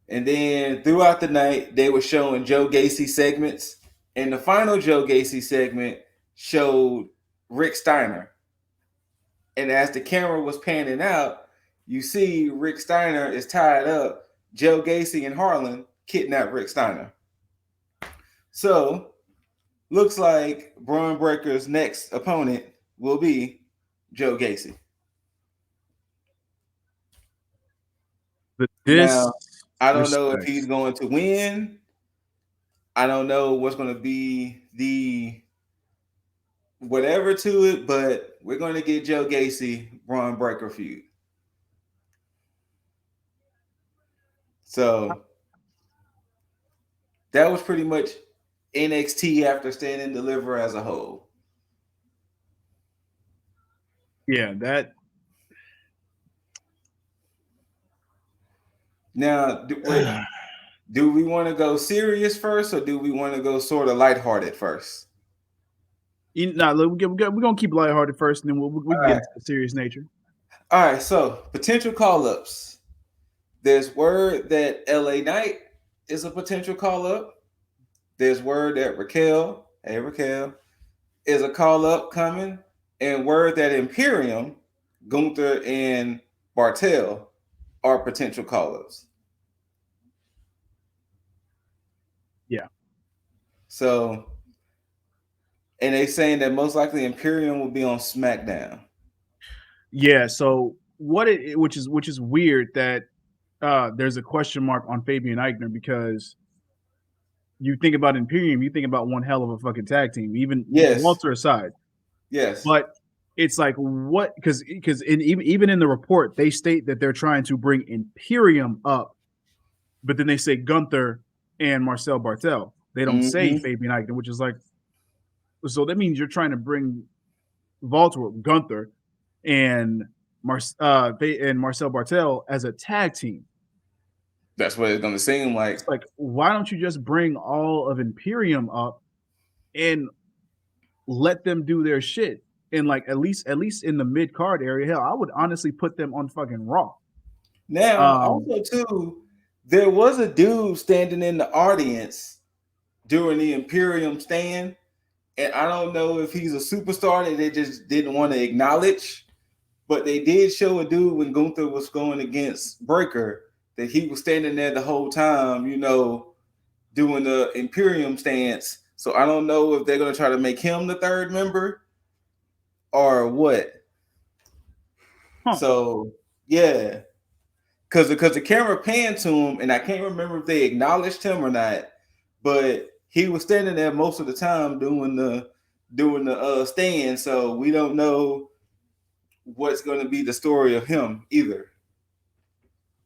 and then throughout the night they were showing Joe Gacy segments, and the final Joe Gacy segment showed Rick Steiner. And as the camera was panning out, you see Rick Steiner is tied up. Joe Gacy and Harlan kidnapped Rick Steiner. So looks like Braun Breaker's next opponent will be Joe Gacy. The Now, I don't know if disrespect. he's going to win. I don't know what's going to be the whatever to it, but we're going to get Joe Gacy Braun Breaker feud. So that was pretty much NXT after Stand and Deliver as a whole. Yeah, that. Now, wait, do we want to go serious first, or do we want to go sort of lighthearted first? Look, we're gonna keep lighthearted first, and then we can All get right. into the serious nature. All right. So potential call ups. There's word that LA Knight is a potential call up. There's word that Raquel, hey Raquel, is a call up coming, and word that Imperium, Gunther, and Bartel are potential call ups. Yeah. So, and they saying that most likely Imperium will be on SmackDown. Yeah. So which is weird that there's a question mark on Fabian Eichner because you think about Imperium, you think about one hell of a fucking tag team, even Yes, Walter aside. yes. But it's like what because even in the report they state that they're trying to bring Imperium up, but then they say Gunther and Marcel Bartel. They don't say Mm-hmm. Fabian Eichner, which is like so that means you're trying to bring Walter Gunther and and Marcel Bartel as a tag team. That's what it's gonna seem like. It's like, why don't you just bring all of Imperium up and let them do their shit? And like at least in the mid card area, hell, I would honestly put them on fucking Raw. Now, Um, also too, there was a dude standing in the audience during the Imperium stand, and I don't know if he's a superstar that they just didn't want to acknowledge, but they did show a dude when Gunther was going against Breaker that he was standing there the whole time, doing the Imperium stance. So I don't know if they're gonna try to make him the third member or what. huh. So yeah, because the camera panned to him, and I can't remember if they acknowledged him or not, but he was standing there most of the time doing the stand. So we don't know what's going to be the story of him either.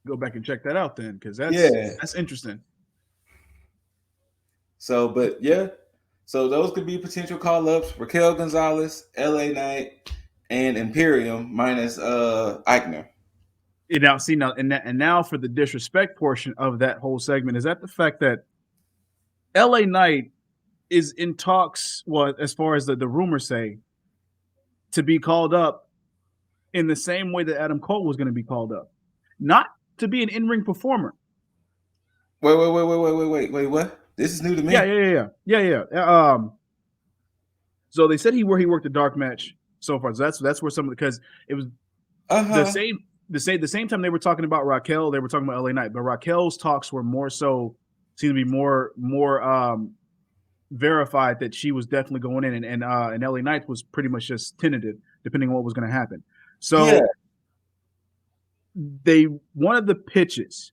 Go back and check that out then, because Yeah. that's interesting. So, but yeah. So those could be potential call ups: Raquel Gonzalez, LA Knight, and Imperium minus Eichner. Now, see now, and now for the disrespect portion of that whole segment is that the fact that L.A. Knight is in talks, well, as far as the rumors say, to be called up in the same way that Adam Cole was going to be called up, not to be an in-ring performer. Wait, what? This is new to me. Yeah. So they said where he worked a dark match so far. So that's where some of because it was the same time they were talking about Raquel, they were talking about LA Knight, but Raquel's talks were more so seemed to be more verified that she was definitely going in, and LA Knight was pretty much just tentative, depending on what was going to happen. So one of the pitches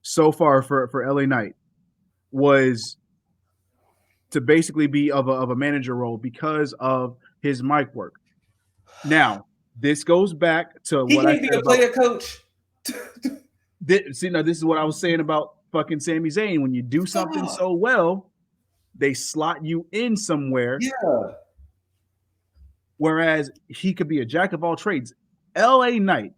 so far for LA Knight was to basically be of a manager role because of his mic work. Now, this goes back to what I said be a about player coach. See, now this is what I was saying about fucking Sami Zayn. When you do something so well, they slot you in somewhere. Yeah. Whereas he could be a jack of all trades. LA Knight,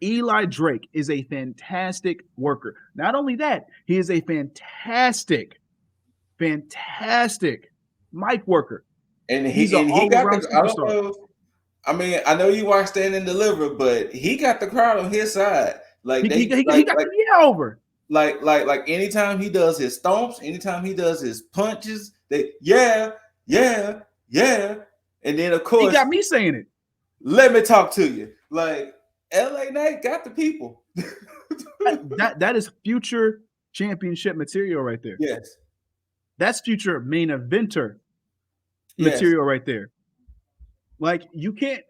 Eli Drake is a fantastic worker. Not only that, he is a fantastic mic worker. And he's an all-around superstar. I don't know. I mean, I know you watch Stand and Deliver, but he got the crowd on his side. Like he got the over. Like anytime he does his stomps, anytime he does his punches, they yeah. And then of course he got me saying it. Let me talk to you. Like LA Knight got the people. that is future championship material right there. Yes. That's future main eventer material right there. Like you can't.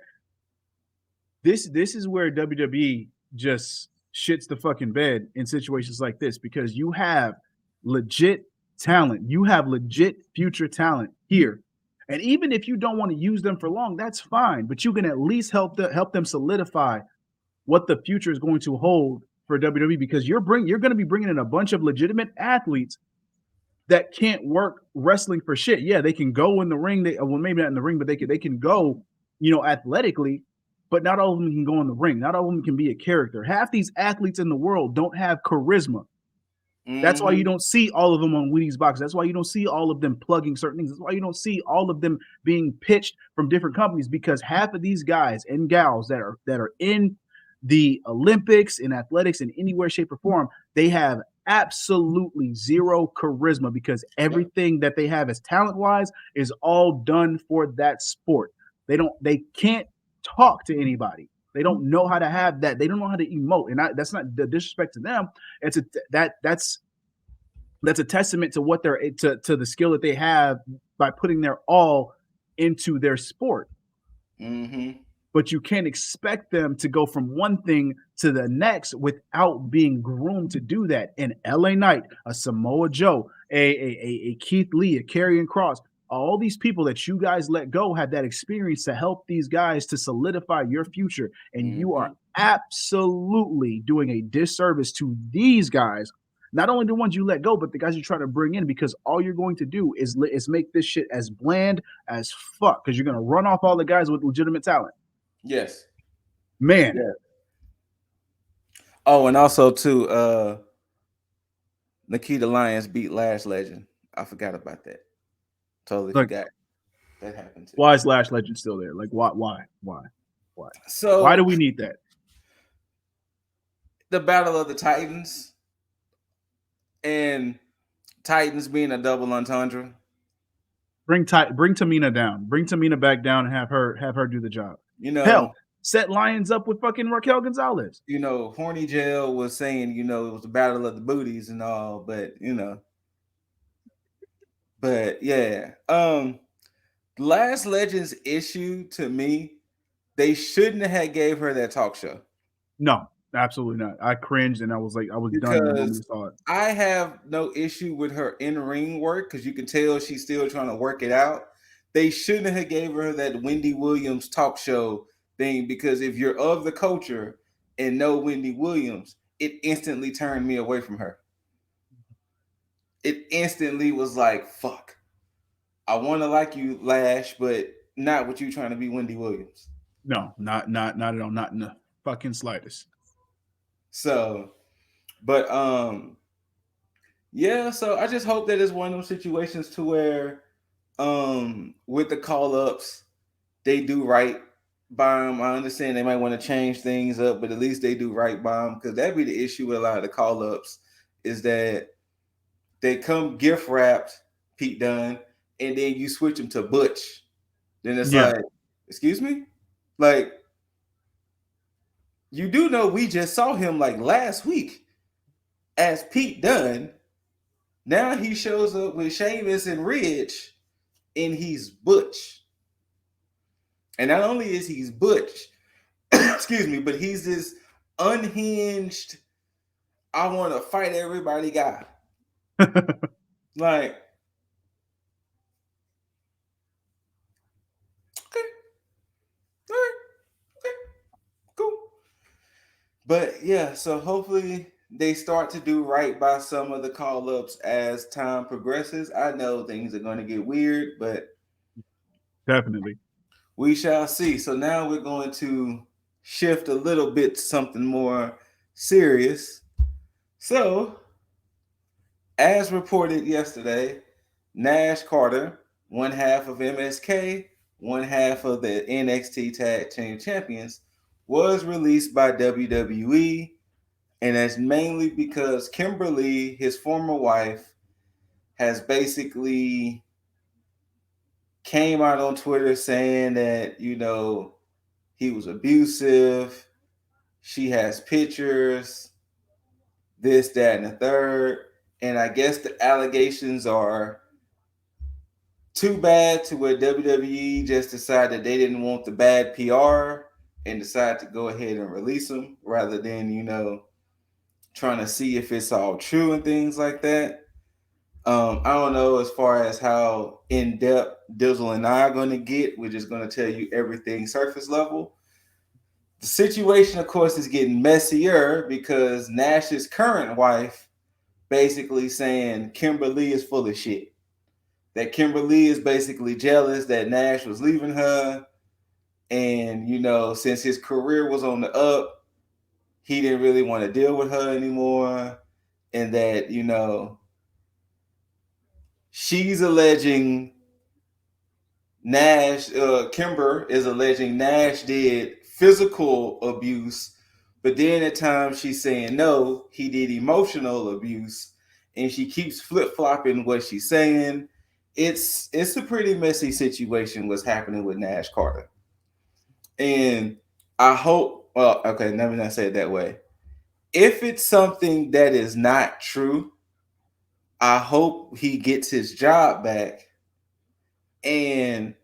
This is where WWE just shits the fucking bed in situations like this because you have legit talent. You have legit future talent here. And even if you don't want to use them for long, that's fine. But you can at least help them solidify what the future is going to hold for WWE because you're going to be bringing in a bunch of legitimate athletes that can't work wrestling for shit. Yeah, they can go in the ring. Well, maybe not in the ring, but they can go, athletically. But not all of them can go in the ring. Not all of them can be a character. Half these athletes in the world don't have charisma. Mm-hmm. That's why you don't see all of them on Wheaties boxes. That's why you don't see all of them plugging certain things. That's why you don't see all of them being pitched from different companies because half of these guys and gals that are in the Olympics, in athletics, in anywhere, shape, or form, they have absolutely zero charisma because everything that they have as talent-wise is all done for that sport. They can't talk to anybody. They don't know how to have that. They don't know how to emote, and that's not the disrespect to them. It's that's a testament to what they're to the skill that they have by putting their all into their sport. Mm-hmm. But you can't expect them to go from one thing to the next without being groomed to do that. And LA Knight, a Samoa Joe, a Keith Lee, a Karrion Kross, all these people that you guys let go had that experience to help these guys to solidify your future. And you are absolutely doing a disservice to these guys. Not only the ones you let go, but the guys you try to bring in, because all you're going to do is make this shit as bland as fuck. Because you're going to run off all the guys with legitimate talent. Yes. Man. Yeah. Oh, and also too, Nikita Lyons beat Lash Legend. I forgot about that. Totally forgot that happened too. Why is Lash Legend still there? Like why? So why do we need that? The Battle of the Titans and Titans being a double entendre. Bring Tamina down. Bring Tamina back down and have her do the job. Hell, set Lions up with fucking Raquel Gonzalez. Horny Jail was saying, it was the battle of the booties and all, but yeah. Last Legend's issue to me, they shouldn't have gave her that talk show. No, absolutely not. I cringed and I was done the moment I saw it. I have no issue with her in-ring work because you can tell she's still trying to work it out. They shouldn't have gave her that Wendy Williams talk show thing, because if you're of the culture and know Wendy Williams, it instantly turned me away from her. It instantly was like, fuck. I want to like you, Lash, but not with you trying to be Wendy Williams. No, not at all. Not in the fucking slightest. So, but yeah. So I just hope that it's one of those situations to where with the call ups they do right by them. I understand they might want to change things up, but at least they do right by them because that'd be the issue with a lot of the call ups is that they come gift wrapped, Pete Dunne, and then you switch them to Butch. Then it's Yeah. like, excuse me, like you do know we just saw him like last week as Pete Dunne. Now he shows up with Sheamus and Ridge, and he's Butch. And not only is he's Butch, excuse me, but he's this unhinged, I want to fight everybody guy. Like, okay, all right, okay, cool. But yeah, so hopefully they start to do right by some of the call ups as time progresses. I know things are going to get weird, but Definitely. we shall see. So now we're going to shift a little bit to something more serious. So, as reported yesterday, Nash Carter, one half of MSK, one half of the NXT Tag Team Champions, was released by WWE, and that's mainly because Kimberly, his former wife, has basically came out on Twitter saying that, he was abusive. She has pictures, this, that, and the third. And I guess the allegations are too bad to where WWE just decided they didn't want the bad PR and decided to go ahead and release them rather than, trying to see if it's all true and things like that. I don't know as far as how in depth Dizzle and I are going to get. We're just going to tell you everything surface level. The situation, of course, is getting messier because Nash's current wife basically saying Kimberly is full of shit. That Kimberly is basically jealous that Nash was leaving her. And, since his career was on the up, he didn't really want to deal with her anymore. And that, she's alleging Kimber is alleging Nash did physical abuse, but then at times she's saying no, he did emotional abuse, and she keeps flip flopping what she's saying. It's a pretty messy situation what's happening with Nash Carter, and I hope. Well, okay, let me not say it that way. If it's something that is not true, I hope he gets his job back and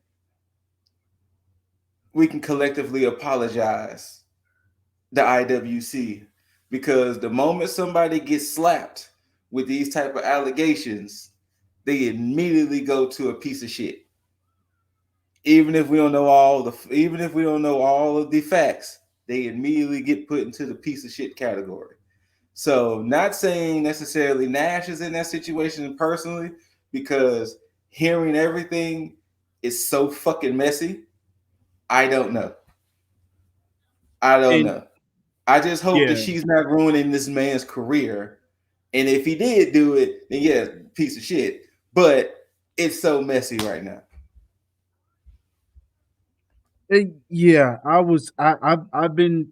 we can collectively apologize the IWC because the moment somebody gets slapped with these type of allegations, they immediately go to a piece of shit. Even if we don't know all of the facts, they immediately get put into the piece of shit category. So, not saying necessarily Nash is in that situation personally, because hearing everything is so fucking messy. I don't know. I don't And know. I just hope that yeah, she's not ruining this man's career. And if he did do it, then yeah, piece of shit. But it's so messy right now. yeah, I've been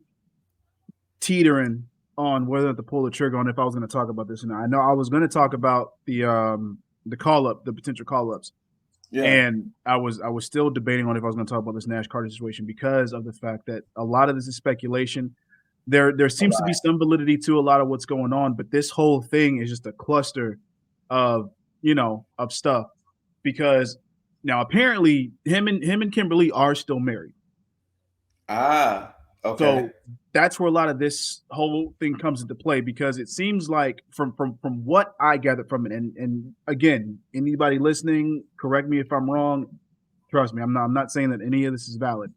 teetering on whether to pull the trigger on if I was going to talk about this or not. I know I was going to talk about the call up, the potential call ups, Yeah. and I was still debating on if I was going to talk about this Nash Carter situation because of the fact that a lot of this is speculation. There seems to be some validity to a lot of what's going on, but this whole thing is just a cluster of of stuff because now apparently him and Kimberly are still married. Ah, okay. So that's where a lot of this whole thing comes into play because it seems like from what I gathered from it, and again, anybody listening, correct me if I'm wrong. Trust me, I'm not saying that any of this is valid,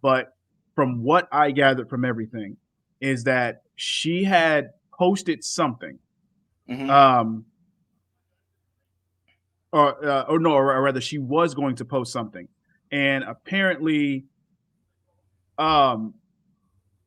but from what I gathered from everything, is that she had posted something, Mm-hmm. um, or no, or rather, she was going to post something, and apparently, um,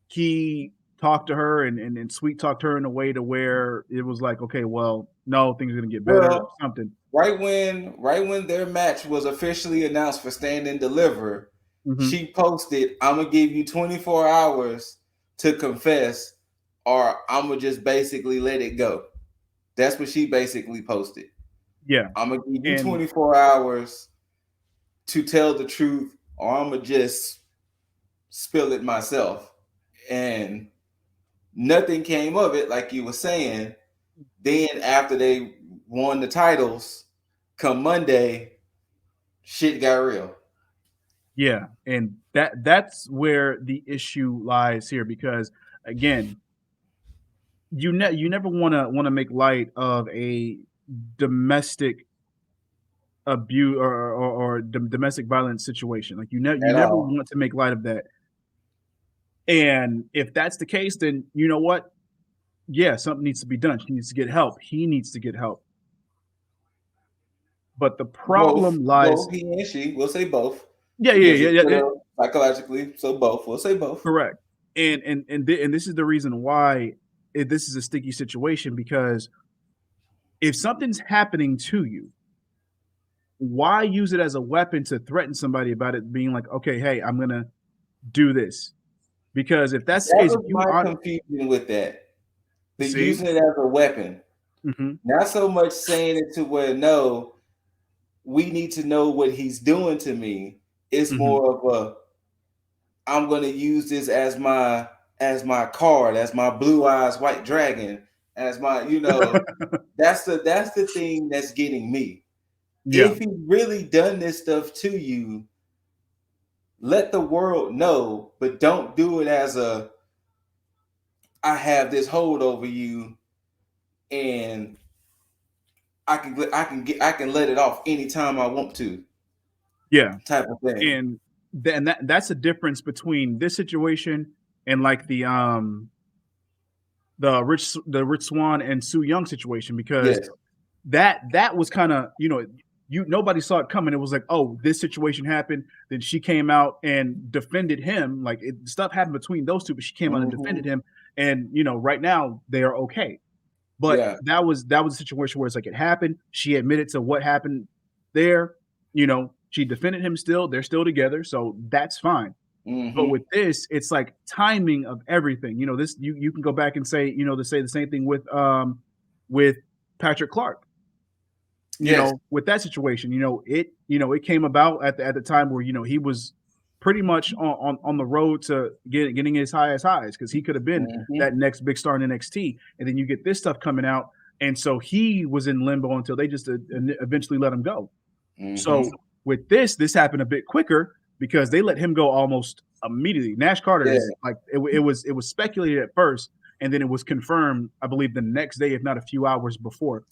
he talked to her and sweet talked her in a way to where it was like, okay, well, no, things are gonna get better or Well, something. right when their match was officially announced for Stand and Deliver, Mm-hmm. she posted, "I'm gonna give you 24 hours to confess, or I'm gonna just basically let it go." That's what she basically posted. Yeah, I'm gonna give you and 24 hours to tell the truth, or I'm gonna just spill it myself. And nothing came of it, like you were saying. Then after they won the titles, come Monday, shit got real. yeah, and that's where the issue lies here because again, you never wanna make light of a domestic abuse or domestic violence situation. Like you At never all. want to make light of that. And if that's the case, then you know what? Yeah, something needs to be done. She needs to get help. He needs to get help. But the Both, problem lies. both he and she. We'll say both Yeah, yeah, because yeah, it yeah, could yeah. have psychologically. So both. We'll say both. Correct. And this is the reason why this is a sticky situation because if something's happening to you, why use it as a weapon to threaten somebody about it being like, okay, hey, I'm gonna do this? Because if that's the That case, if was you my aren't, confusion with that. They're see, using it as a weapon, hmm, not so much saying it to where no, we need to know what he's doing to me. It's hmm, more of a I'm gonna use this as my card, as my blue eyes white dragon, as my that's the thing that's getting me. yeah, If he really done this stuff to you, let the world know, but don't do it as a I have this hold over you and I can let it off anytime I want to yeah, type of thing. and then that's a difference between this situation and like the Rich Swan and Sue Young situation because Yes. that was kind of you nobody saw it coming. It was like, oh, this situation happened. Then she came out and defended him. Like stuff happened between those two, but she came out and defended Hmm. him. And right now they are okay. But Yeah. that was a situation where it's like it happened. She admitted to what happened there. She defended him still. They're still together, so that's fine. But Hmm. with this, it's like timing of everything. This you can go back and say, to say the same thing with Patrick Clark. Yes. With that situation, it came about at the time where he was pretty much on the road to getting his highest highs because he could have been Hmm. that next big star in NXT, and then you get this stuff coming out, and so he was in limbo until they just eventually let him go. Hmm. So with this happened a bit quicker because they let him go almost immediately. Nash Carter Yeah. is like it was speculated at first, and then it was confirmed, I believe, the next day, if not a few hours before.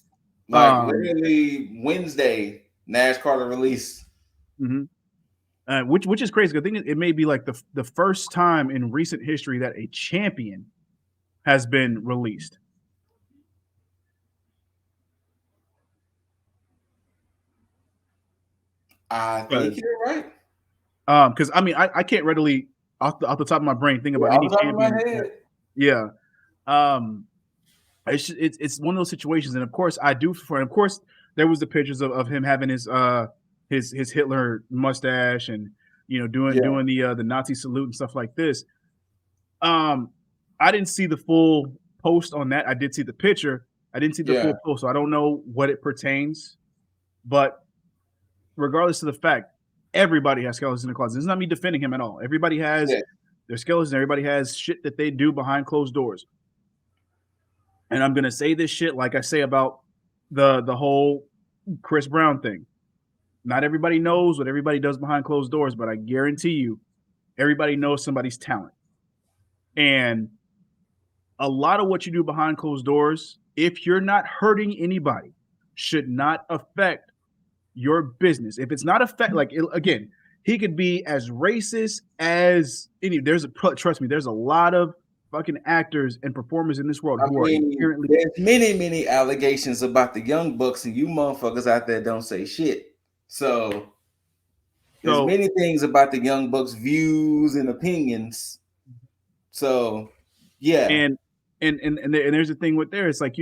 Like Um, literally Wednesday, Nash Carter release. mhm. Which is crazy. I think it may be like the first time in recent history that a champion has been released. I think Because you're right. I mean I can't readily off the top of my brain think Yeah, about off any the top of my champion that, head. yeah. Um, it's one of those situations, and of course I do for. And of course there was the pictures of him having his Hitler mustache and Yeah. doing the Nazi salute and stuff like this. Um, I didn't see the full post on that. I did see the picture. I didn't see the Yeah. full post, so I don't know what it pertains. But regardless of the fact, everybody has skeletons in their closet. This is not me defending him at all. Everybody has Yeah. their skeletons. Everybody has shit that they do behind closed doors. And I'm gonna say this shit like I say about the whole Chris Brown thing. Not everybody knows what everybody does behind closed doors, but I guarantee you, everybody knows somebody's talent. And a lot of what you do behind closed doors, if you're not hurting anybody, should not affect your business. If it's not affect, like again, he could be as racist as any. Trust me, there's a lot of fucking actors and performers in this world I who are mean, inherently. there's many allegations about the Young Bucks, and you motherfuckers out there don't say shit. So there's So many things about the Young Bucks' views and opinions. So Yeah. And there's a thing with there. It's like,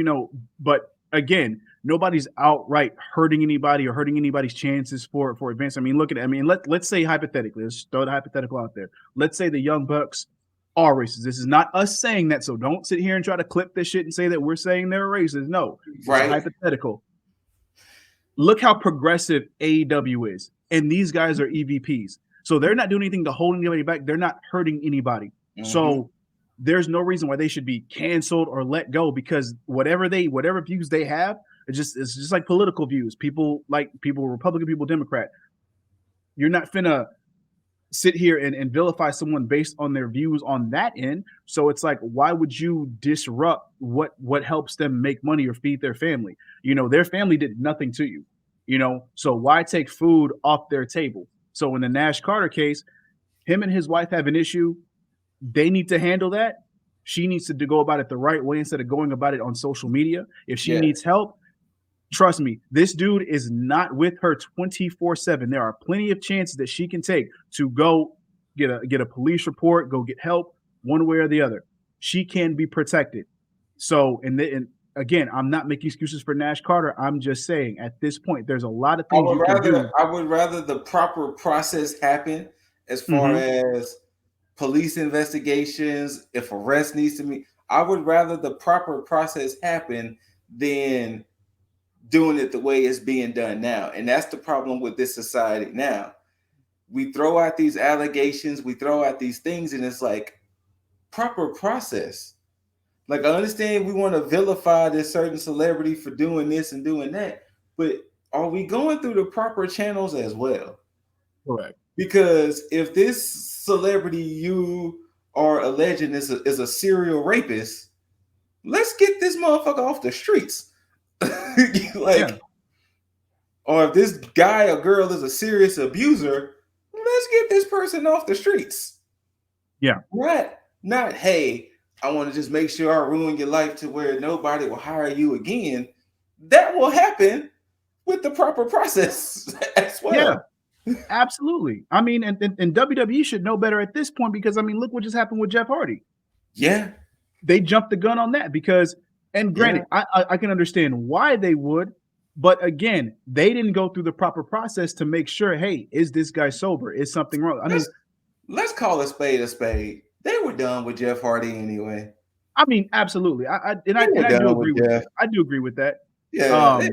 but again, nobody's outright hurting anybody or hurting anybody's chances for advance. I mean, look at it. I mean, let's say hypothetically, let's throw the hypothetical out there. Let's say the Young Bucks are racist. This is not us saying that, so don't sit here and try to clip this shit and say that we're saying they're racist. No, it's a Right. hypothetical. Look how progressive AEW is, and these guys are EVPs, so they're not doing anything to hold anybody back. They're not hurting anybody. So there's no reason why they should be canceled or let go, because whatever views they have, it's just like political views. People Republican, people Democrat. You're not finna sit here and vilify someone based on their views on that end. So it's like, why would you disrupt what helps them make money or feed their family? Their family did nothing to you. So why take food off their table? So in the Nash Carter case, him and his wife have an issue. They need to handle that. She needs to go about it the right way instead of going about it on social media. If she needs help, trust me, this dude is not with her 24/7. There are plenty of chances that she can take to go get a police report, go get help, one way or the other. She can be protected. So, and again, I'm not making excuses for Nash Carter. I'm just saying, at this point, there's a lot of things you can do. I would rather the proper process happen as far as police investigations, if arrest needs to be. I would rather the proper process happen than doing it the way it's being done now. And that's the problem with this society now. We throw out these allegations, we throw out these things, and it's like, proper process. Like, I understand we want to vilify this certain celebrity for doing this and doing that, but are we going through the proper channels as well? Correct. Because if this celebrity you are alleging is a serial rapist, let's get this motherfucker off the streets. Or if this guy or girl is a serious abuser, let's get this person off the streets. Yeah. Not, hey, I want to just make sure I ruin your life to where nobody will hire you again. That will happen with the proper process as well. Yeah, absolutely. I mean, and WWE should know better at this point, because I mean, look what just happened with Jeff Hardy. Yeah. They jumped the gun on that because, and granted, I can understand why they would, but again, they didn't go through the proper process to make sure, hey, is this guy sober? Is something wrong? Let's call a spade a spade. They were done with Jeff Hardy anyway. I mean, absolutely. I do agree with that. I do agree with that. Yeah.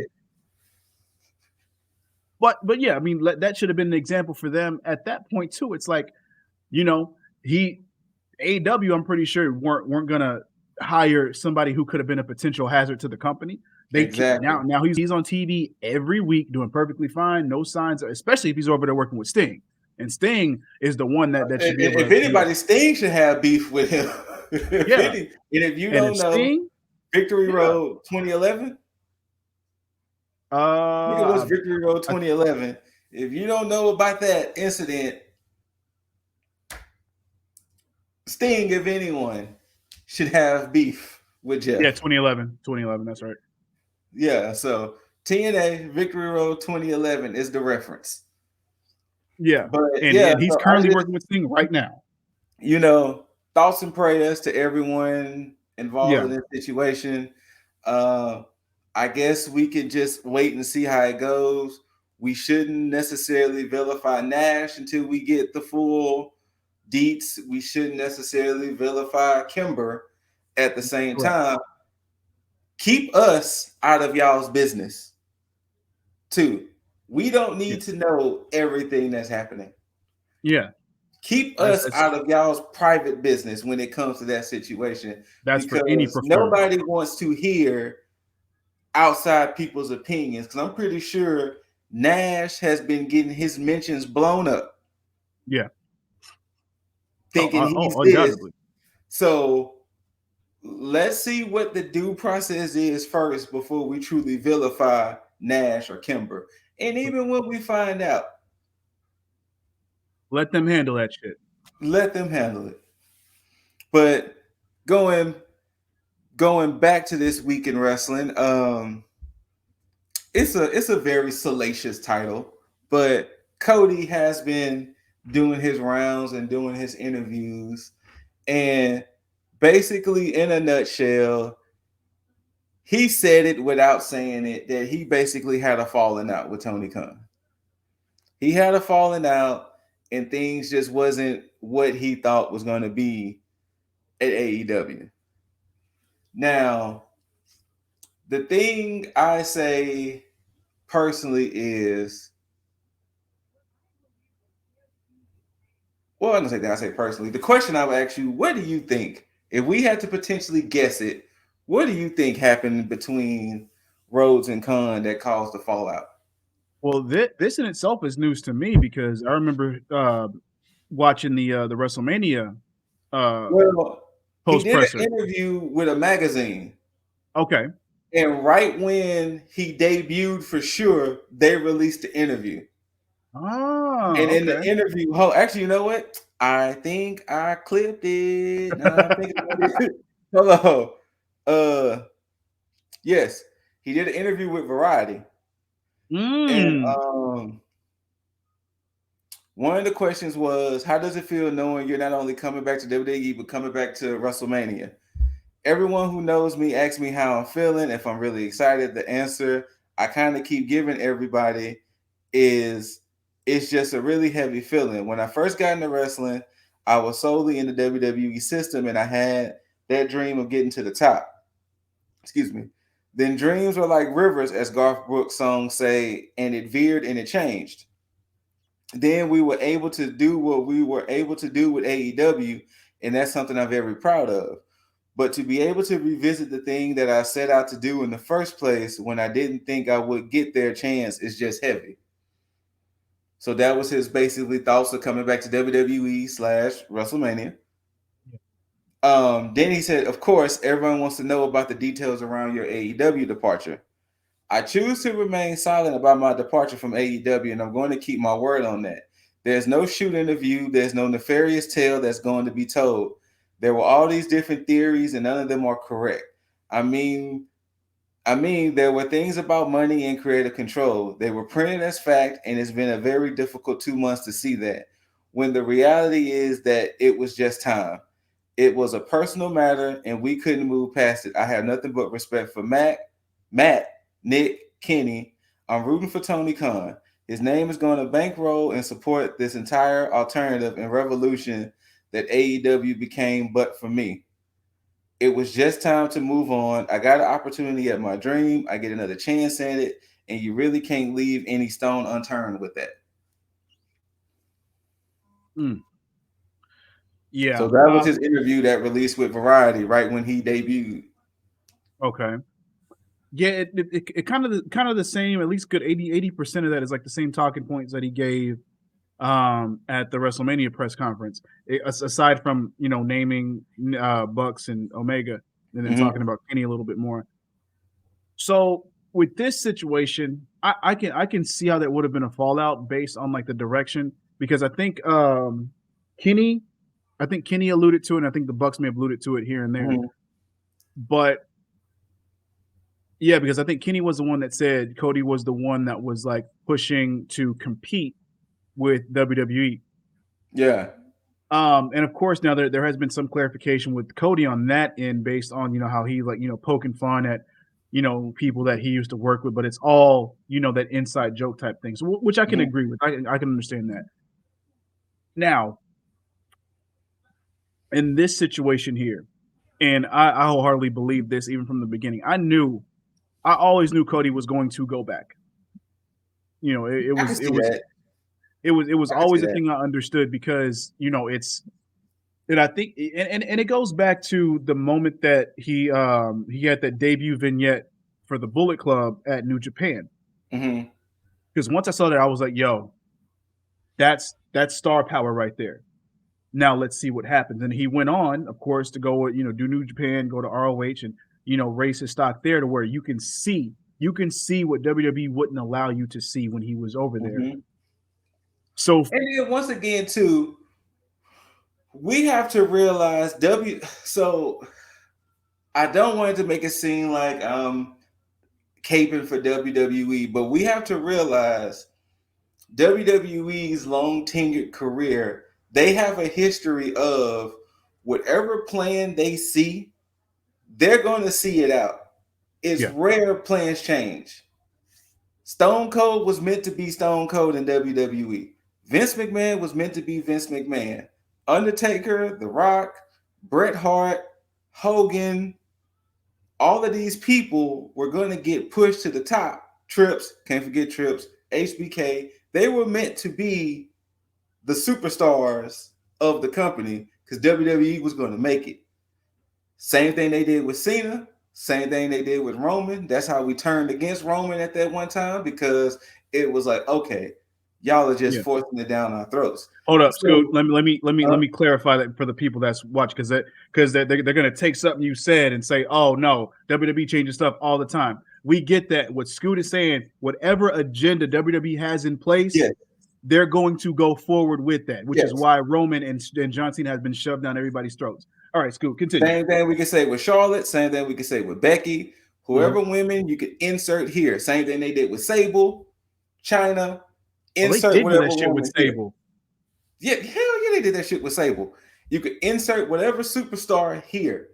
But yeah, I mean, that should have been an example for them at that point too. It's like, AEW, I'm pretty sure weren't gonna hire somebody who could have been a potential hazard to the company. Exactly. Now he's on TV every week doing perfectly fine, no signs, especially if he's over there working with Sting. And Sting is the one that should be able if anybody, Sting should have beef with him. Yeah. And if you don't know, Sting, Victory Road 2011. I think it was Victory Road 2011. If you don't know about that incident, Sting, if anyone, should have beef with Jeff. Yeah, 2011. That's right. Yeah, so TNA Victory Road 2011 is the reference. Yeah, and he's currently working with Sting right now. Thoughts and prayers to everyone involved in this situation. I guess we can just wait and see how it goes. We shouldn't necessarily vilify Nash until we get the full deets. We shouldn't necessarily vilify Kimber at the same time. Keep us out of y'all's business, too. We don't need to know everything that's happening. Yeah. Keep us out of y'all's private business when it comes to that situation. That's because for any preferred. Nobody wants to hear outside people's opinions, because I'm pretty sure Nash has been getting his mentions blown up. Yeah. Thinking he's this. So let's see what the due process is first before we truly vilify Nash or Kimber. And even when we find out, let them handle that shit. Let them handle it. But going back to this week in wrestling, it's a very salacious title, but Cody has been doing his rounds and doing his interviews, and basically, in a nutshell, he said it without saying it that he basically had a falling out with Tony Khan. He had a falling out, and things just wasn't what he thought was going to be at AEW. Now, the thing I say personally is, well, I'm gonna say that I say personally. The question I would ask you: what do you think, if we had to potentially guess it? What do you think happened between Rhodes and Khan that caused the fallout? Well, this in itself is news to me because I remember watching the WrestleMania uh, Well, he post did an presser. interview with a magazine, Okay. and right when he debuted for sure, they released the interview. And Oh, in the okay. interview, oh, actually, you know what? I think I clipped it. Now that I'm thinking about it. Hello. Uh, yes, he did an interview with Variety, and Mm. one of the questions was, "How does it feel knowing you're not only coming back to WWE but coming back to WrestleMania?" Everyone who knows me asks me how I'm feeling, if I'm really excited. The answer I kind of keep giving everybody is it's just a really heavy feeling. When I first got into wrestling, I was solely in the WWE system and I had that dream of getting to the top. Excuse me. Then dreams were like rivers, as Garth Brooks' songs say, and it veered and it changed. Then we were able to do what we were able to do with AEW, and that's something I'm very proud of. But to be able to revisit the thing that I set out to do in the first place when I didn't think I would get their chance is just heavy. So that was his basically thoughts of coming back to WWE slash WrestleMania. Then he said, of course, everyone wants to know about the details around your AEW departure. I choose to remain silent about my departure from AEW, and I'm going to keep my word on that. There's no shoot interview, there's no nefarious tale that's going to be told. There were all these different theories, and none of them are correct. I mean, there were things about money and creative control. They were printed as fact, and it's been a very difficult 2 months to see that. When the reality is that it was just time. It was a personal matter, and we couldn't move past it. I have nothing but respect for Matt, Nick, Kenny. I'm rooting for Tony Khan. His name is going to bankroll and support this entire alternative and revolution that AEW became, but for me. It was just time to move on. I got an opportunity at my dream. I get another chance at it, and you really can't leave any stone unturned with that. Mm. Yeah. So that was his interview that released with Variety right when he debuted. Okay. Yeah, it kind of the same. At least good 80% of that is like the same talking points that he gave at the WrestleMania press conference. Aside from naming Bucks and Omega, and then talking about Kenny a little bit more. So with this situation, I can see how that would have been a fallout based on like the direction, because Kenny I think Kenny alluded to it, and I think the Bucks may have alluded to it here and there. But yeah, because I think Kenny was the one that said Cody was the one that was like pushing to compete with WWE. Yeah. And of course now there has been some clarification with Cody on that end based on how he like poking fun at people that he used to work with, but it's all that inside joke type thing. So which I can agree with. I can understand that. Now, in this situation here, and I wholeheartedly believe this even from the beginning. I always knew Cody was going to go back. It I can was see that. it was I can see always a that. thing I understood because it's and I think and it goes back to the moment that he had that debut vignette for the Bullet Club at New Japan. Because once I saw that, I was like, yo, that's star power right there. Now let's see what happens. And he went on, of course, to go do New Japan, go to ROH, and raise his stock there to where you can see what WWE wouldn't allow you to see when he was over there. So And then once again, too, we have to realize So I don't want it to make it seem like I'm caping for WWE, but we have to realize WWE's long tenured career, they have a history of whatever plan they see, they're going to see it out. It's rare plans change. Stone Cold was meant to be Stone Cold in WWE. Vince McMahon was meant to be Vince McMahon. Undertaker, The Rock, Bret Hart, Hogan, all of these people were going to get pushed to the top. Trips, can't forget Trips, HBK. They were meant to be the superstars of the company because WWE was going to make it. Same thing they did with Cena. Same thing they did with Roman. That's how we turned against Roman at that one time because it was like, okay, y'all are just forcing it down our throats. Hold up, Scoot. Let me clarify that for the people that's watching because they're gonna take something you said and say, oh no, WWE changes stuff all the time. We get that. What Scoot is saying, whatever agenda WWE has in place, they're going to go forward with that, which is why Roman and John Cena has been shoved down everybody's throats. All right, Scoot, continue. Same thing we can say with Charlotte. Same thing we can say with Becky. Whoever women you could insert here. Same thing they did with Sable, China. Insert they did whatever do that shit with Sable. Yeah, hell yeah, they did that shit with Sable. You could insert whatever superstar here.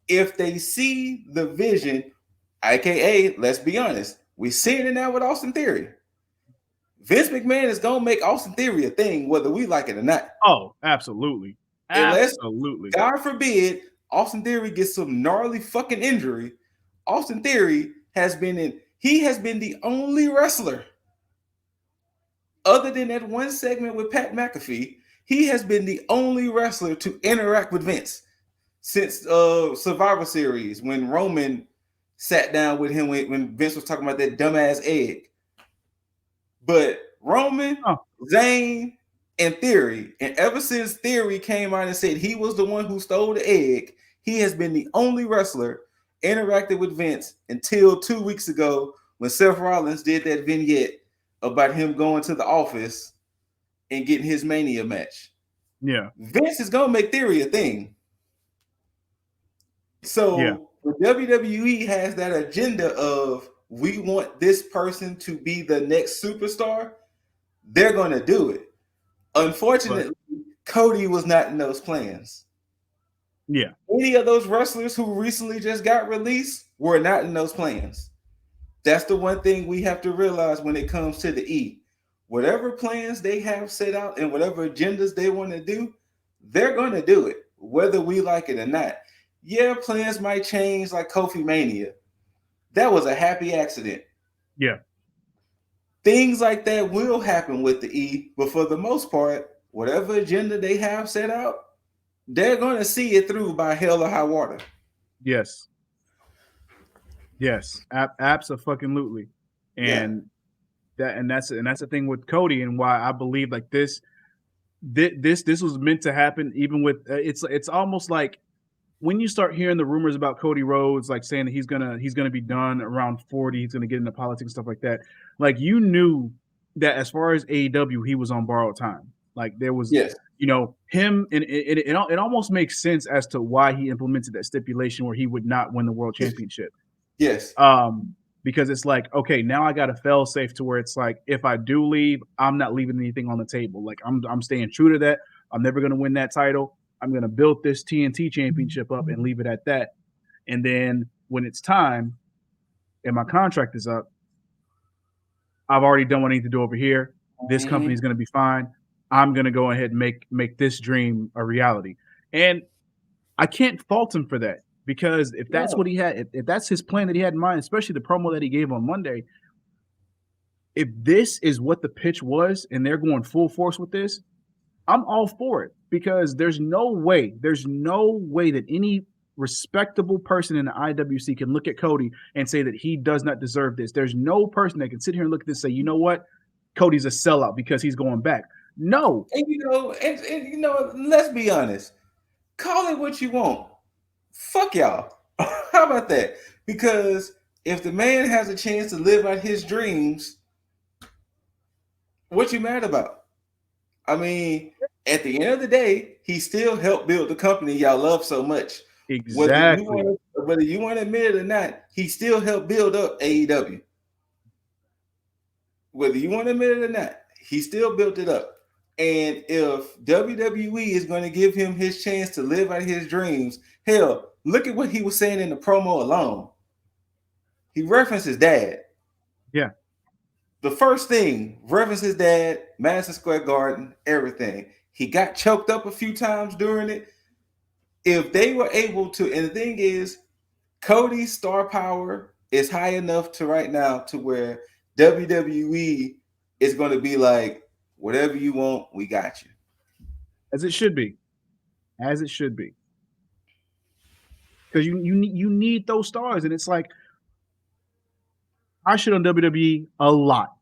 If they see the vision, aka, let's be honest, we're seeing it now with Austin Theory. Vince McMahon is gonna make Austin Theory a thing, whether we like it or not. Oh, absolutely. Absolutely. Unless, God forbid, Austin Theory gets some gnarly fucking injury. Austin Theory has been the only wrestler, other than that one segment with Pat McAfee, he has been the only wrestler to interact with Vince since Survivor Series when Roman sat down with him when Vince was talking about that dumbass egg. But Roman, Zayn, and Theory, and ever since Theory came out and said he was the one who stole the egg, he has been the only wrestler interacted with Vince until 2 weeks ago when Seth Rollins did that vignette about him going to the office and getting his Mania match. Yeah. Vince is going to make Theory a thing. So the WWE has that agenda of we want this person to be the next superstar. They're going to do it. Unfortunately, Cody was not in those plans. Yeah. Any of those wrestlers who recently just got released were not in those plans. That's the one thing we have to realize when it comes to the E. Whatever plans they have set out and whatever agendas they want to do, they're going to do it, whether we like it or not. Yeah, plans might change like Kofi Mania. That was a happy accident. Yeah. Things like that will happen with the E, but for the most part, whatever agenda they have set out, they're going to see it through by hell or high water. Yes. Yes, absolutely, and that's the thing with Cody and why I believe like this was meant to happen. Even with it's almost like when you start hearing the rumors about Cody Rhodes, like saying that he's gonna be done around 40, he's gonna get into politics and stuff like that. Like you knew that as far as AEW, he was on borrowed time. Like there was, him, and it almost makes sense as to why he implemented that stipulation where he would not win the world championship. Yes. Because it's like, okay, now I got a fail safe to where it's like, if I do leave, I'm not leaving anything on the table. Like I'm staying true to that. I'm never going to win that title. I'm going to build this TNT championship up and leave it at that. And then when it's time and my contract is up, I've already done what I need to do over here. This company is going to be fine. I'm going to go ahead and make this dream a reality. And I can't fault him for that. Because if that's what he had, if that's his plan that he had in mind, especially the promo that he gave on Monday, if this is what the pitch was and they're going full force with this, I'm all for it. Because there's no way that any respectable person in the IWC can look at Cody and say that he does not deserve this. There's no person that can sit here and look at this and say, you know what, Cody's a sellout because he's going back. No. And let's be honest. Call it what you want. Fuck y'all. How about that? Because if the man has a chance to live out his dreams, what you mad about? I mean, at the end of the day, he still helped build the company y'all love so much. Exactly. Whether you want to admit it or not, he still helped build up AEW. Whether you want to admit it or not, he still built it up. And if WWE is going to give him his chance to live out his dreams, hell, look at what he was saying in the promo alone. He referenced his dad. Yeah. The first thing, referenced his dad, Madison Square Garden, everything. He got choked up a few times during it. If they were able to, and the thing is, Cody's star power is high enough to right now to where WWE is going to be like, whatever you want, we got you. As it should be. As it should be. Because you need those stars. And it's like, I shit on WWE a lot.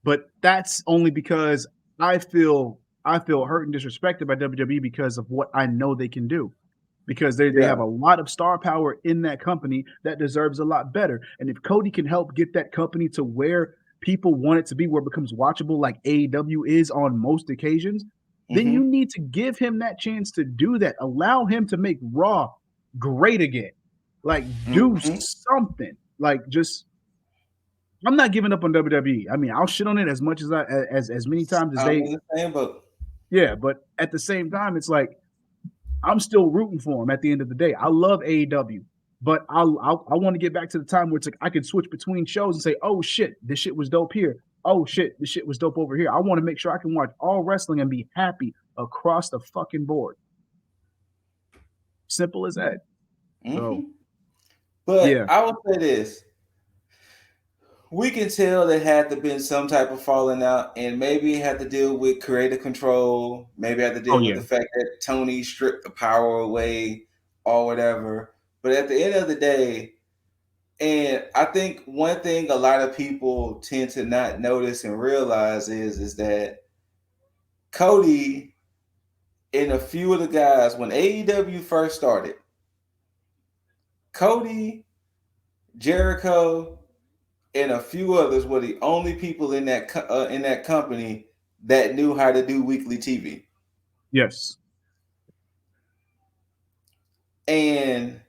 But that's only because I feel hurt and disrespected by WWE because of what I know they can do. Because they have a lot of star power in that company that deserves a lot better. And if Cody can help get that company to where people want it to be, where it becomes watchable like AEW is on most occasions, then you need to give him that chance to do that. Allow him to make Raw great again. Like, do something. Like, just, I'm not giving up on WWE. I mean, I'll shit on it as much as as many times as I'm they. in the same boat. Yeah, but at the same time, it's like, I'm still rooting for him at the end of the day. I love AEW, but I want to get back to the time where it's like I can switch between shows and say, oh shit, this shit was dope here. Oh shit, this shit was dope over here. I want to make sure I can watch all wrestling and be happy across the fucking board. Simple as that. So, but yeah. I will say this. We can tell there had to been some type of falling out, and maybe it had to deal with creative control. Maybe it had to deal with the fact that Tony stripped the power away or whatever. But at the end of the day, and I think one thing a lot of people tend to not notice and realize is that Cody and a few of the guys, when AEW first started, Cody, Jericho, and a few others were the only people in that company that knew how to do weekly TV. Yes. And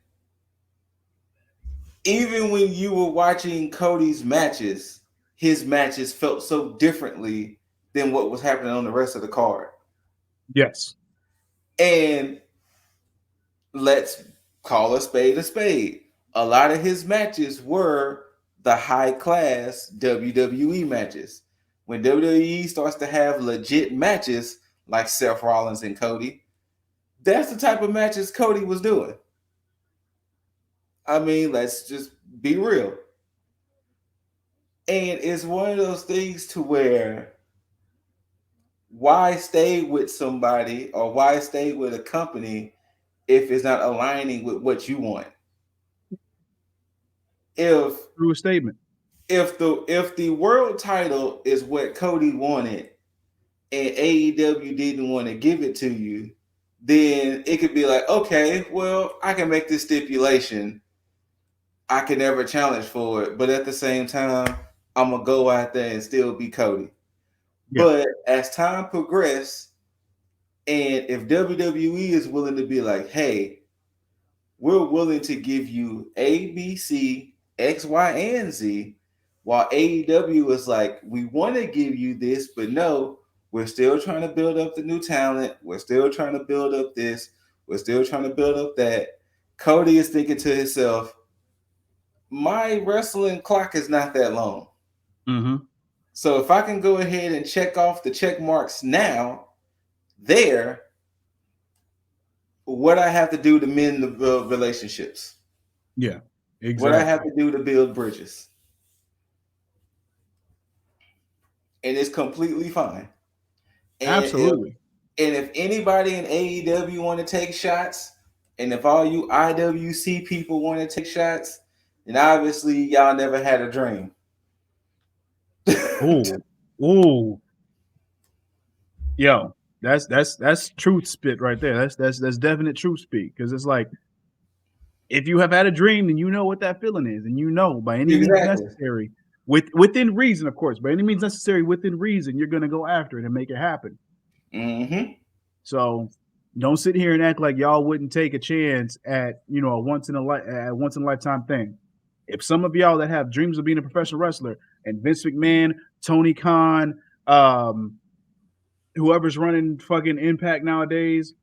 even when you were watching Cody's matches, his matches felt so differently than what was happening on the rest of the card. Yes. And let's call a spade a spade. A lot of his matches were the high class WWE matches. When WWE starts to have legit matches like Seth Rollins and Cody, that's the type of matches Cody was doing. I mean, let's just be real. And it's one of those things to where why stay with somebody or why stay with a company if it's not aligning with what you want? If True statement. If the world title is what Cody wanted and AEW didn't want to give it to you, then it could be like, okay, well, I can make this stipulation. I can never challenge for it, but at the same time, I'm gonna go out there and still be Cody. Yeah. But as time progresses, and if WWE is willing to be like, hey, we're willing to give you A, B, C, X, Y, and Z, while AEW is like, we want to give you this, but no, we're still trying to build up the new talent. We're still trying to build up this. We're still trying to build up that. Cody is thinking to himself, my wrestling clock is not that long. So if I can go ahead and check off the check marks now, there, what I have to do to mend the relationships. Yeah, exactly. What I have to do to build bridges. And it's completely fine. And absolutely. If anybody in AEW want to take shots, and if all you IWC people want to take shots, then obviously y'all never had a dream. Ooh. Yo, that's truth spit right there. That's definite truth speak, because it's like, if you have had a dream, then you know what that feeling is, and you know by any means necessary, within reason, of course, by any means necessary, within reason, you're gonna go after it and make it happen. So don't sit here and act like y'all wouldn't take a chance at a once in a lifetime thing. If some of y'all that have dreams of being a professional wrestler, and Vince McMahon, Tony Khan, whoever's running fucking Impact nowadays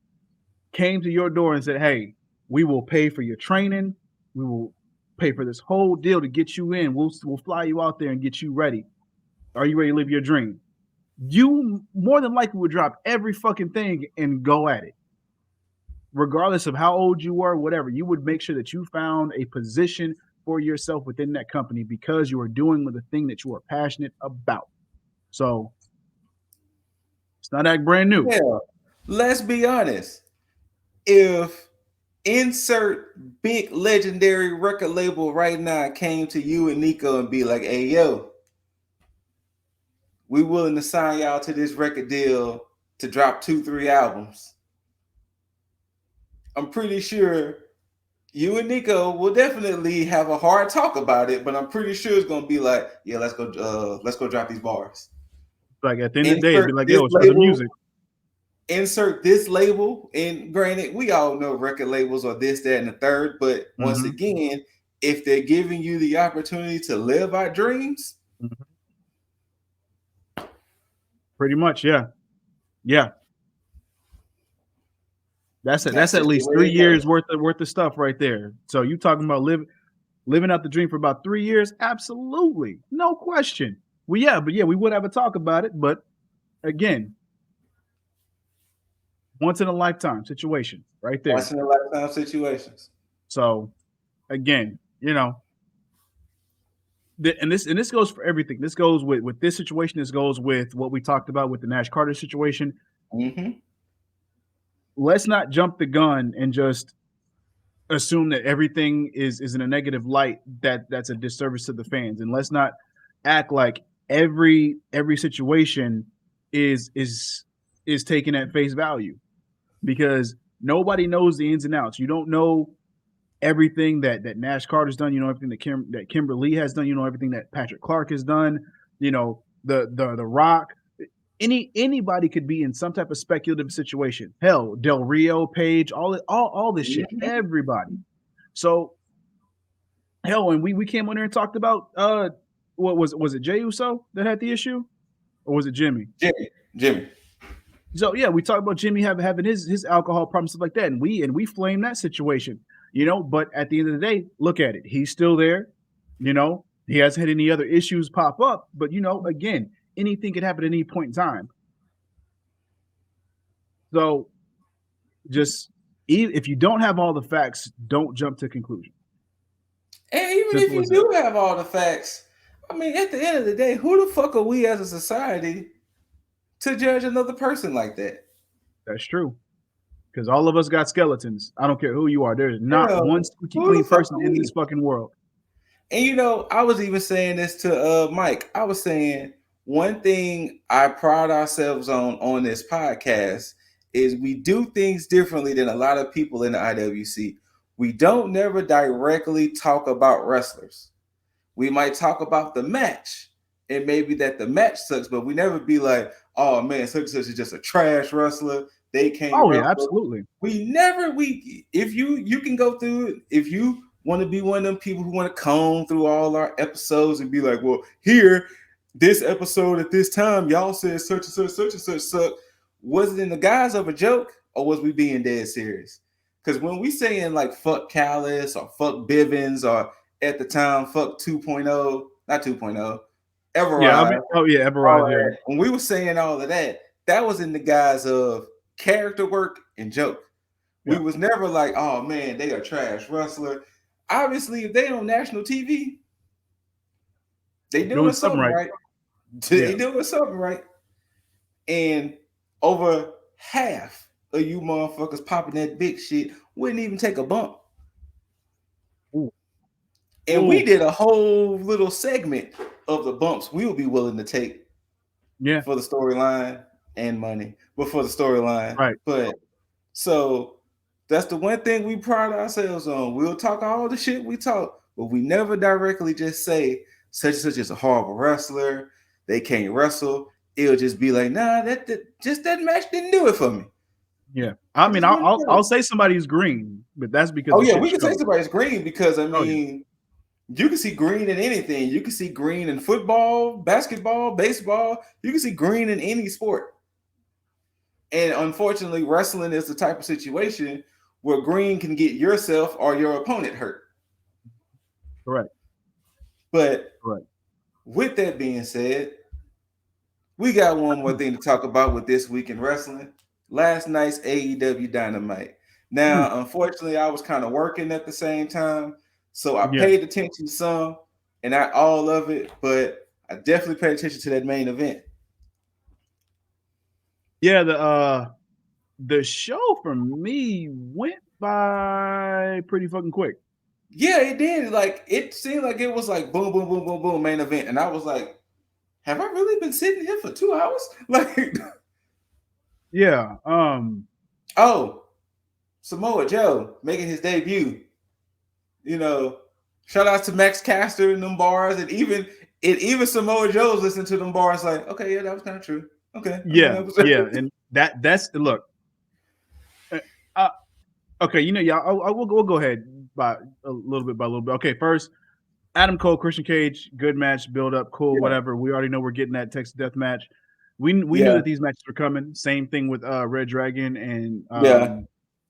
came to your door and said, "Hey, we will pay for your training. We will pay for this whole deal to get you in. We'll fly you out there and get you ready. Are you ready to live your dream?" You more than likely would drop every fucking thing and go at it. Regardless of how old you were, whatever, you would make sure that you found a position for yourself within that company because you are doing the thing that you are passionate about. So it's not that brand new. Yeah. Let's be honest. If insert big legendary record label right now came to you and Nico and be like, "Hey, yo, we willing to sign y'all to this record deal to drop 2-3 albums," I'm pretty sure you and Nico will definitely have a hard talk about it, but I'm pretty sure it's gonna be like, "Yeah, let's go drop these bars." Like at the end of the day, it'd be Insert like, this yo, it's for the label, music. insert this label, and granted, we all know record labels are this, that, and the third, but once again, if they're giving you the opportunity to live our dreams, pretty much, yeah. That's at least 3 years worth of stuff right there. So you talking about living out the dream for about 3 years? Absolutely, no question. Well, yeah, but we would have a talk about it. But again, once in a lifetime situation, right there. Once in a lifetime situations. So again, and this goes for everything. This goes with this situation. This goes with what we talked about with the Nash Carter situation. Let's not jump the gun and just assume that everything is in a negative light that's a disservice to the fans, and let's not act like every situation is taken at face value, because nobody knows the ins and outs. You don't know everything that Nash Carter's done. You know everything that Kimberly has done. You know everything that Patrick Clark has done. You know the Rock. Anybody could be in some type of speculative situation. Hell, Del Rio, Page, all this shit. Everybody. So hell, when we came on there and talked about what was it Jey Uso that had the issue, or was it Jimmy? Jimmy. So yeah, we talked about Jimmy having his alcohol problems, stuff like that, and we flamed that situation. But at the end of the day, look at it. He's still there. He hasn't had any other issues pop up. But again, anything could happen at any point in time. So just if you don't have all the facts, don't jump to conclusions. And even if you do have all the facts, I mean, at the end of the day, who the fuck are we as a society to judge another person like that? That's true. Because all of us got skeletons. I don't care who you are. There's not one squeaky clean person in this fucking world. And I was even saying this to Mike. I was saying one thing I pride ourselves on this podcast is we do things differently than a lot of people in the IWC. We don't never directly talk about wrestlers. We might talk about the match and maybe that the match sucks, but we never be like, "Oh man, such is just a trash wrestler. They can't." Oh yeah, absolutely. If you can go through it, if you want to be one of them people who want to comb through all our episodes and be like, "Well, here, this episode at this time, y'all said such and such suck." Was it in the guise of a joke, or was we being dead serious? Because when we saying like fuck Callis or fuck Bivens or at the time fuck 2.0, not 2.0, Everride. Yeah, Everride. Yeah. When we were saying all of that, that was in the guise of character work and joke. We was never like, "Oh man, they are trash wrestler." Obviously, if they on national TV, they doing something right. They doing something right. And over half of you motherfuckers popping that big shit wouldn't even take a bump. And we did a whole little segment of the bumps we would be willing to take for the storyline and money, but for the storyline. Right. But so that's the one thing we pride ourselves on. We'll talk all the shit we talk, but we never directly just say such and such is a horrible wrestler. They can't wrestle. It'll just be like, nah, that match didn't do it for me. Yeah, I mean, I'll say somebody's green, but that's because we can say somebody's green because I mean, you can see green in anything. You can see green in football, basketball, baseball. You can see green in any sport. And unfortunately, wrestling is the type of situation where green can get yourself or your opponent hurt. Correct. But Correct. with that being said, we got one more thing to talk about with this week in wrestling. Last night's AEW Dynamite. Now, unfortunately, I was kind of working at the same time, so I Yeah. paid attention some and not all of it, but I definitely paid attention to that main event. Yeah, the show for me went by pretty fucking quick. Yeah, it did. Like it seemed like it was like boom, boom, boom, boom, boom, main event, and I was like, "Have I really been sitting here for 2 hours?" Like, yeah. Oh, Samoa Joe making his debut. You know, shout out to Max Caster and them bars, and even Samoa Joe's listening to them bars like, okay, yeah, that was kind of true. Okay, Yeah, that was yeah, and that's look. Okay, we'll go ahead by a little bit by a little bit. Okay, first, Adam Cole, Christian Cage, good match, build up, cool, Yeah. whatever. We already know we're getting that Texas Death Match. We knew that these matches were coming. Same thing with Red Dragon and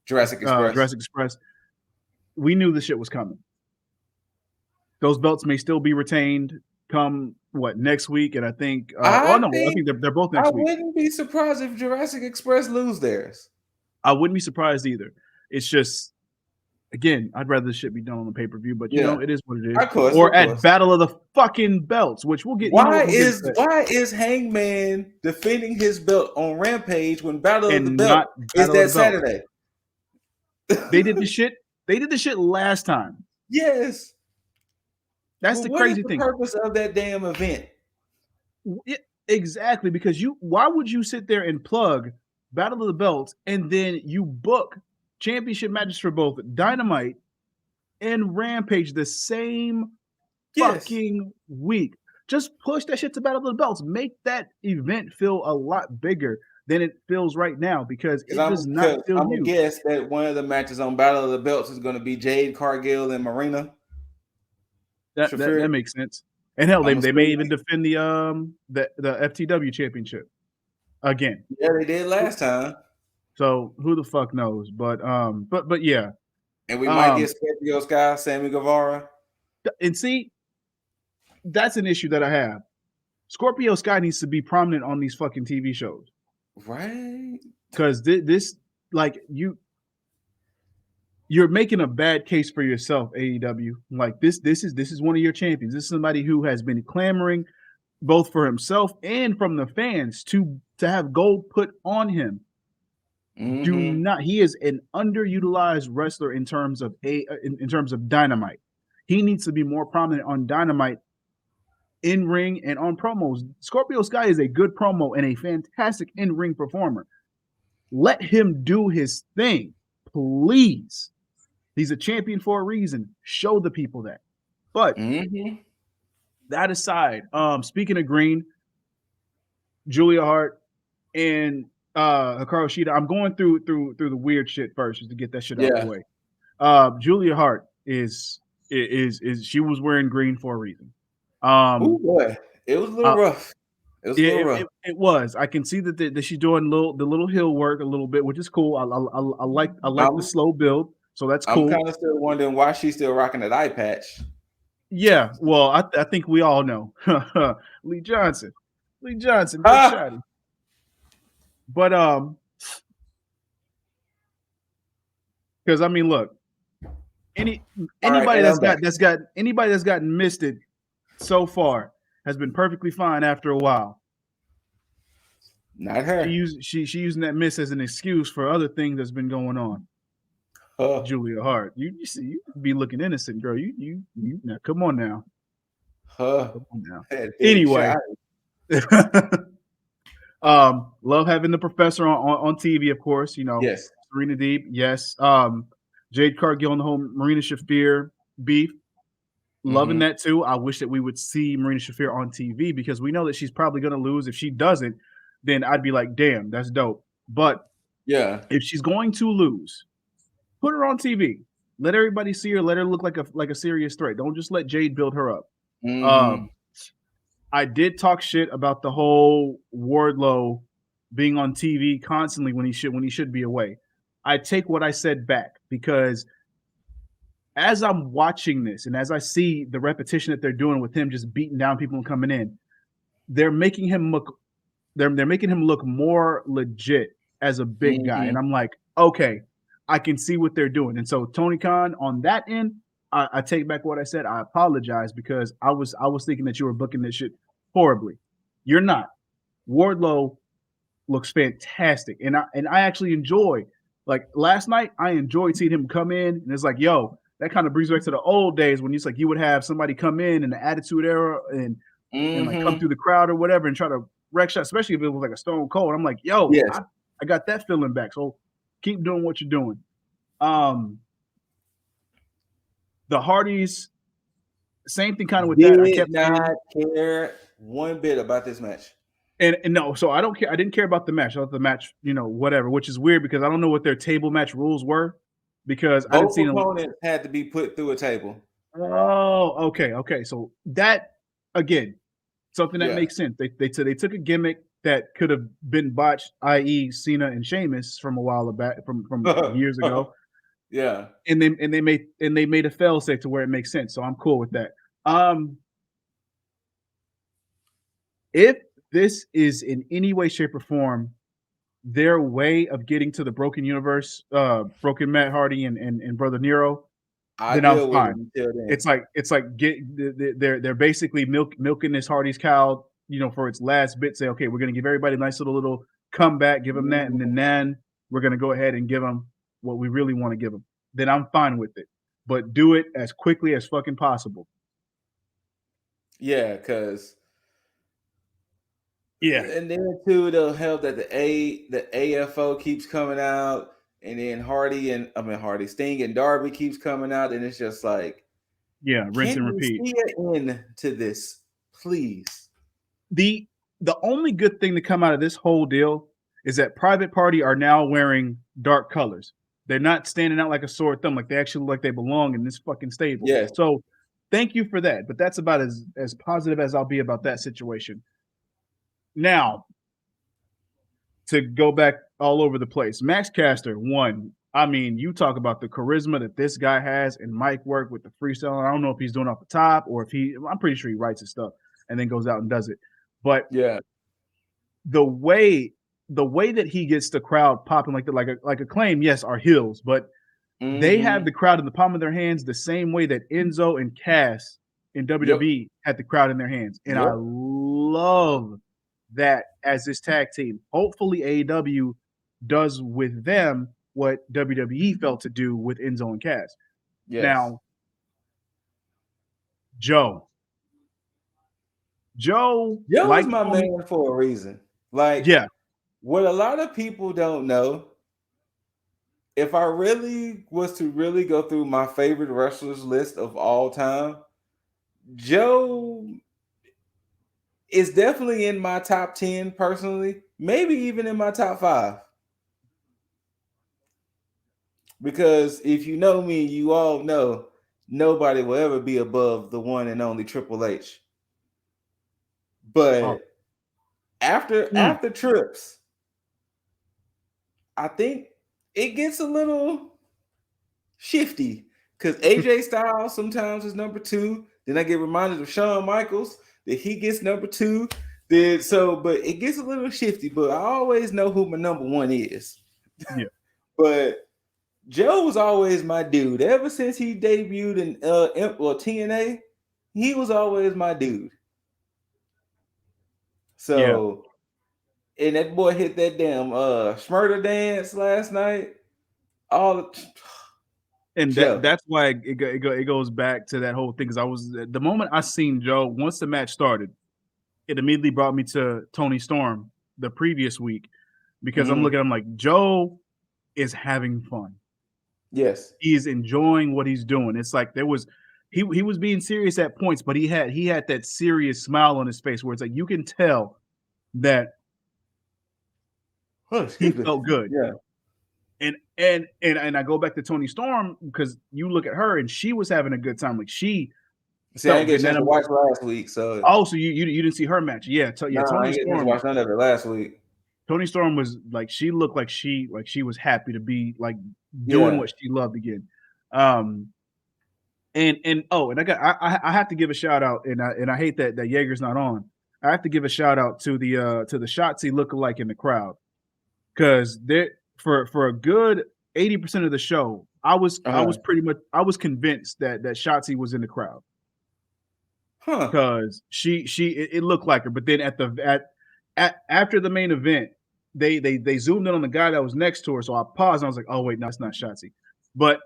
Jurassic Express. Jurassic Express. We knew this shit was coming. Those belts may still be retained come next week, and I think I think they're both next week. I wouldn't be surprised if Jurassic Express lose theirs. I wouldn't be surprised either. It's just, again, I'd rather this shit be done on the pay-per-view, but it is what it is. Of course, or at Battle of the fucking Belts, which we'll get. Why is Hangman defending his belt on Rampage when Battle of the Belt is that Saturday? They did the shit. They did the shit last time. Yes. That's the crazy thing. What is the purpose of that damn event? Exactly, because why would you sit there and plug Battle of the Belts and then you book championship matches for both Dynamite and Rampage the same fucking week? Just push that shit to Battle of the Belts. Make that event feel a lot bigger than it feels right now, because it does not feel I'm gonna guess that one of the matches on Battle of the Belts is going to be Jade Cargill and Marina. That makes sense. And hell, they may even defend the FTW championship again. Yeah, they did last time. So who the fuck knows? But yeah. And we might get Scorpio Sky, Sammy Guevara. And see, that's an issue that I have. Scorpio Sky needs to be prominent on these fucking TV shows. Right. Because this, like, you're making a bad case for yourself, AEW. Like, this is one of your champions. This is somebody who has been clamoring both for himself and from the fans to have gold put on him. Mm-hmm. He is an underutilized wrestler in terms of Dynamite. He needs to be more prominent on Dynamite, in ring and on promos. Scorpio Sky is a good promo and a fantastic in ring performer. Let him do his thing, please. He's a champion for a reason. Show the people that. But that aside, speaking of green, Julia Hart and Hikaru Shida, I'm going through the weird shit first, just to get that shit out of the way. Julia Hart is she was wearing green for a reason. Oh boy, it was a little rough. It was a little rough. It was. I can see that she's doing the little hill work a little bit, which is cool. I like the slow build, so that's cool. I'm kind of still wondering why she's still rocking that eye patch. Yeah, well, I think we all know. Lee Johnson, big shotty. But because I mean, look, anybody that's gotten misted so far has been perfectly fine after a while. Not her. She's using that miss as an excuse for other things that's been going on. Julia Hart, you see, you be looking innocent, girl. You now come on now. Come on now. Anyway, love having the professor on TV, of course. You know, yes. Serena Deeb, yes. Jade Cargill and the whole Marina Shafir beef. Loving that too. I wish that we would see Marina Shafir on TV, because we know that she's probably going to lose. If she doesn't, then I'd be like, damn, that's dope. But yeah, if she's going to lose, put her on TV. Let everybody see her. Let her look like a serious threat. Don't just let Jade build her up. I did talk shit about the whole Wardlow being on TV constantly when he should be away. I take what I said back because as I'm watching this and as I see the repetition that they're doing with him just beating down people and coming in, they're making him look they're making him look more legit as a big guy. Mm-hmm. And I'm like, okay, I can see what they're doing. And so Tony Khan on that end, I take back what I said. I apologize because I was thinking that you were booking this shit horribly. You're not. Wardlow looks fantastic, and I actually enjoy. Like last night, I enjoyed seeing him come in, and it's like, yo, that kind of brings back to the old days when it's like you would have somebody come in the Attitude Era and like come Mm-hmm. through the crowd or whatever and try to wreck shot, especially if it was like a Stone Cold. I'm like, yo, Yes. I got that feeling back. So keep doing what you're doing. Um, the Hardys, same thing kind of with that. I Did kept not saying, care one bit about this match. and no, so I don't care. I didn't care about the match. I thought the match, whatever, which is weird because I don't know what their table match rules were because I didn't Both see them. opponents had to be put through a table. Oh, okay. So that again, something that Yeah. makes sense. They took a gimmick that could have been botched, i.e., Cena and Sheamus from a while back, from years ago, Yeah. and they made a fail safe to where it makes sense. So I'm cool with that. Um, if this is in any way, shape, or form their way of getting to the broken universe, broken Matt Hardy and brother Nero, I then I'm deal with it fine. until then. It's like they're basically milking this Hardy's cow, for its last bit. Say, okay, we're gonna give everybody a nice little comeback, give them that, and then we're gonna go ahead and give them what we really want to give them. Then I'm fine with it, but do it as quickly as fucking possible. Yeah, because Yeah, and then too they'll help that the AFO keeps coming out, and then Hardy Sting and Darby keeps coming out, and it's just like, yeah, rinse can and we repeat. see an end to this, please? the The only good thing to come out of this whole deal is that Private Party are now wearing dark colors. They're not standing out like a sore thumb, like they actually look like they belong in this fucking stable. Yes. So thank you for that. But that's about as positive as I'll be about that situation. Now, to go back all over the place, Max Caster, one. I mean, you talk about the charisma that this guy has and mic work with the freestyle. I don't know if he's doing off the top or if I'm pretty sure he writes his stuff and then goes out and does it. But Yeah. the way that he gets the crowd popping like Acclaim, yes, are heels, but they have Mm-hmm. the crowd in the palm of their hands the same way that Enzo and Cass in Yep. WWE had the crowd in their hands. And I Yep. love that as this tag team. Hopefully AEW does with them what WWE felt to do with Enzo and Cass. Yes. Now, Joe. Joe, Joe is like my Tony, man for a reason. Like, yeah, what a lot of people don't know, if I really was to really go through my favorite wrestlers list of all time, Joe is definitely in my top 10 personally, maybe even in my top 5. Because if you know me, you all know nobody will ever be above the one and only Triple H. oh, But after mm, after trips, I think it gets a little shifty because AJ Styles sometimes is number 2. Then I get reminded of Shawn Michaels that he gets number 2. But it gets a little shifty. But I always know who my number 1 is. yeah, But Joe was always my dude. Ever since he debuted in TNA, he was always my dude. yeah. So, and that boy hit that damn Schmurder dance last night. All And Joe. that's why it goes back to that whole thing. Because I was the moment I seen Joe once the match started, it immediately brought me to Tony Storm the previous week because I'm Mm-hmm. looking, I'm like, Joe is having fun. Yes. He's enjoying what he's doing. It's like he was being serious at points, but he had that serious smile on his face where it's like you can tell that Oh, he excuse me. felt good. Yeah. And I go back to Tony Storm because you look at her and she was having a good time. Like she See, I felt didn't get good. a And chance then to watch last week, so oh, so you didn't see her match? Yeah, no, I Tony didn't get a chance to Storm. watch none of it last week. Toni Storm was like she looked like she was happy to be like doing Yeah. what she loved again. And I have to give a shout out, and I hate that Jaeger's not on. I have to give a shout out to the Shotzi lookalike in the crowd, because they for a good 80% of the show, I was pretty much I was convinced that Shotzi was in the crowd, Huh. because it looked like her. But then after the main event, they zoomed in on the guy that was next to her, so I paused and I was like, oh wait, no, it's not Shotzi. But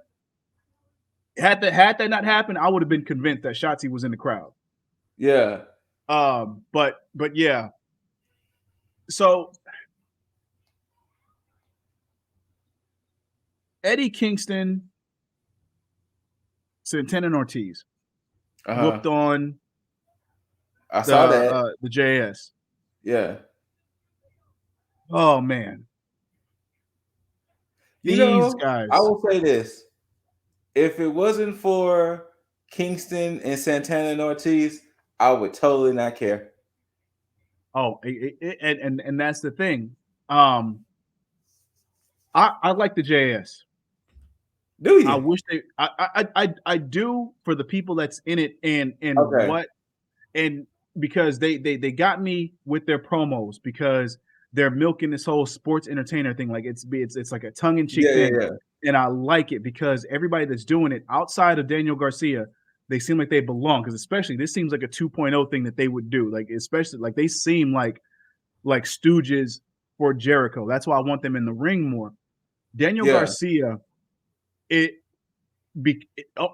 had that not happened, I would have been convinced that Shotzi was in the crowd. Yeah. But yeah. So Eddie Kingston, Santana and Ortiz whooped on I saw that. the JS. Yeah. Oh man. You These know, I guys. will say this. If it wasn't for Kingston and Santana and Ortiz, I would totally not care. Oh, and that's the thing. I like the JS. Do I you? wish I do, for the people that's in it, and Okay. what, and because they got me with their promos, because they're milking this whole sports entertainer thing like it's like a tongue in cheek Yeah, yeah, thing, yeah. and I like it because everybody that's doing it outside of Daniel Garcia, they seem like they belong, because especially this seems like a 2.0 thing that they would do, like especially like they seem like stooges for Jericho. That's why I want them in the ring more. Daniel Yeah. Garcia, it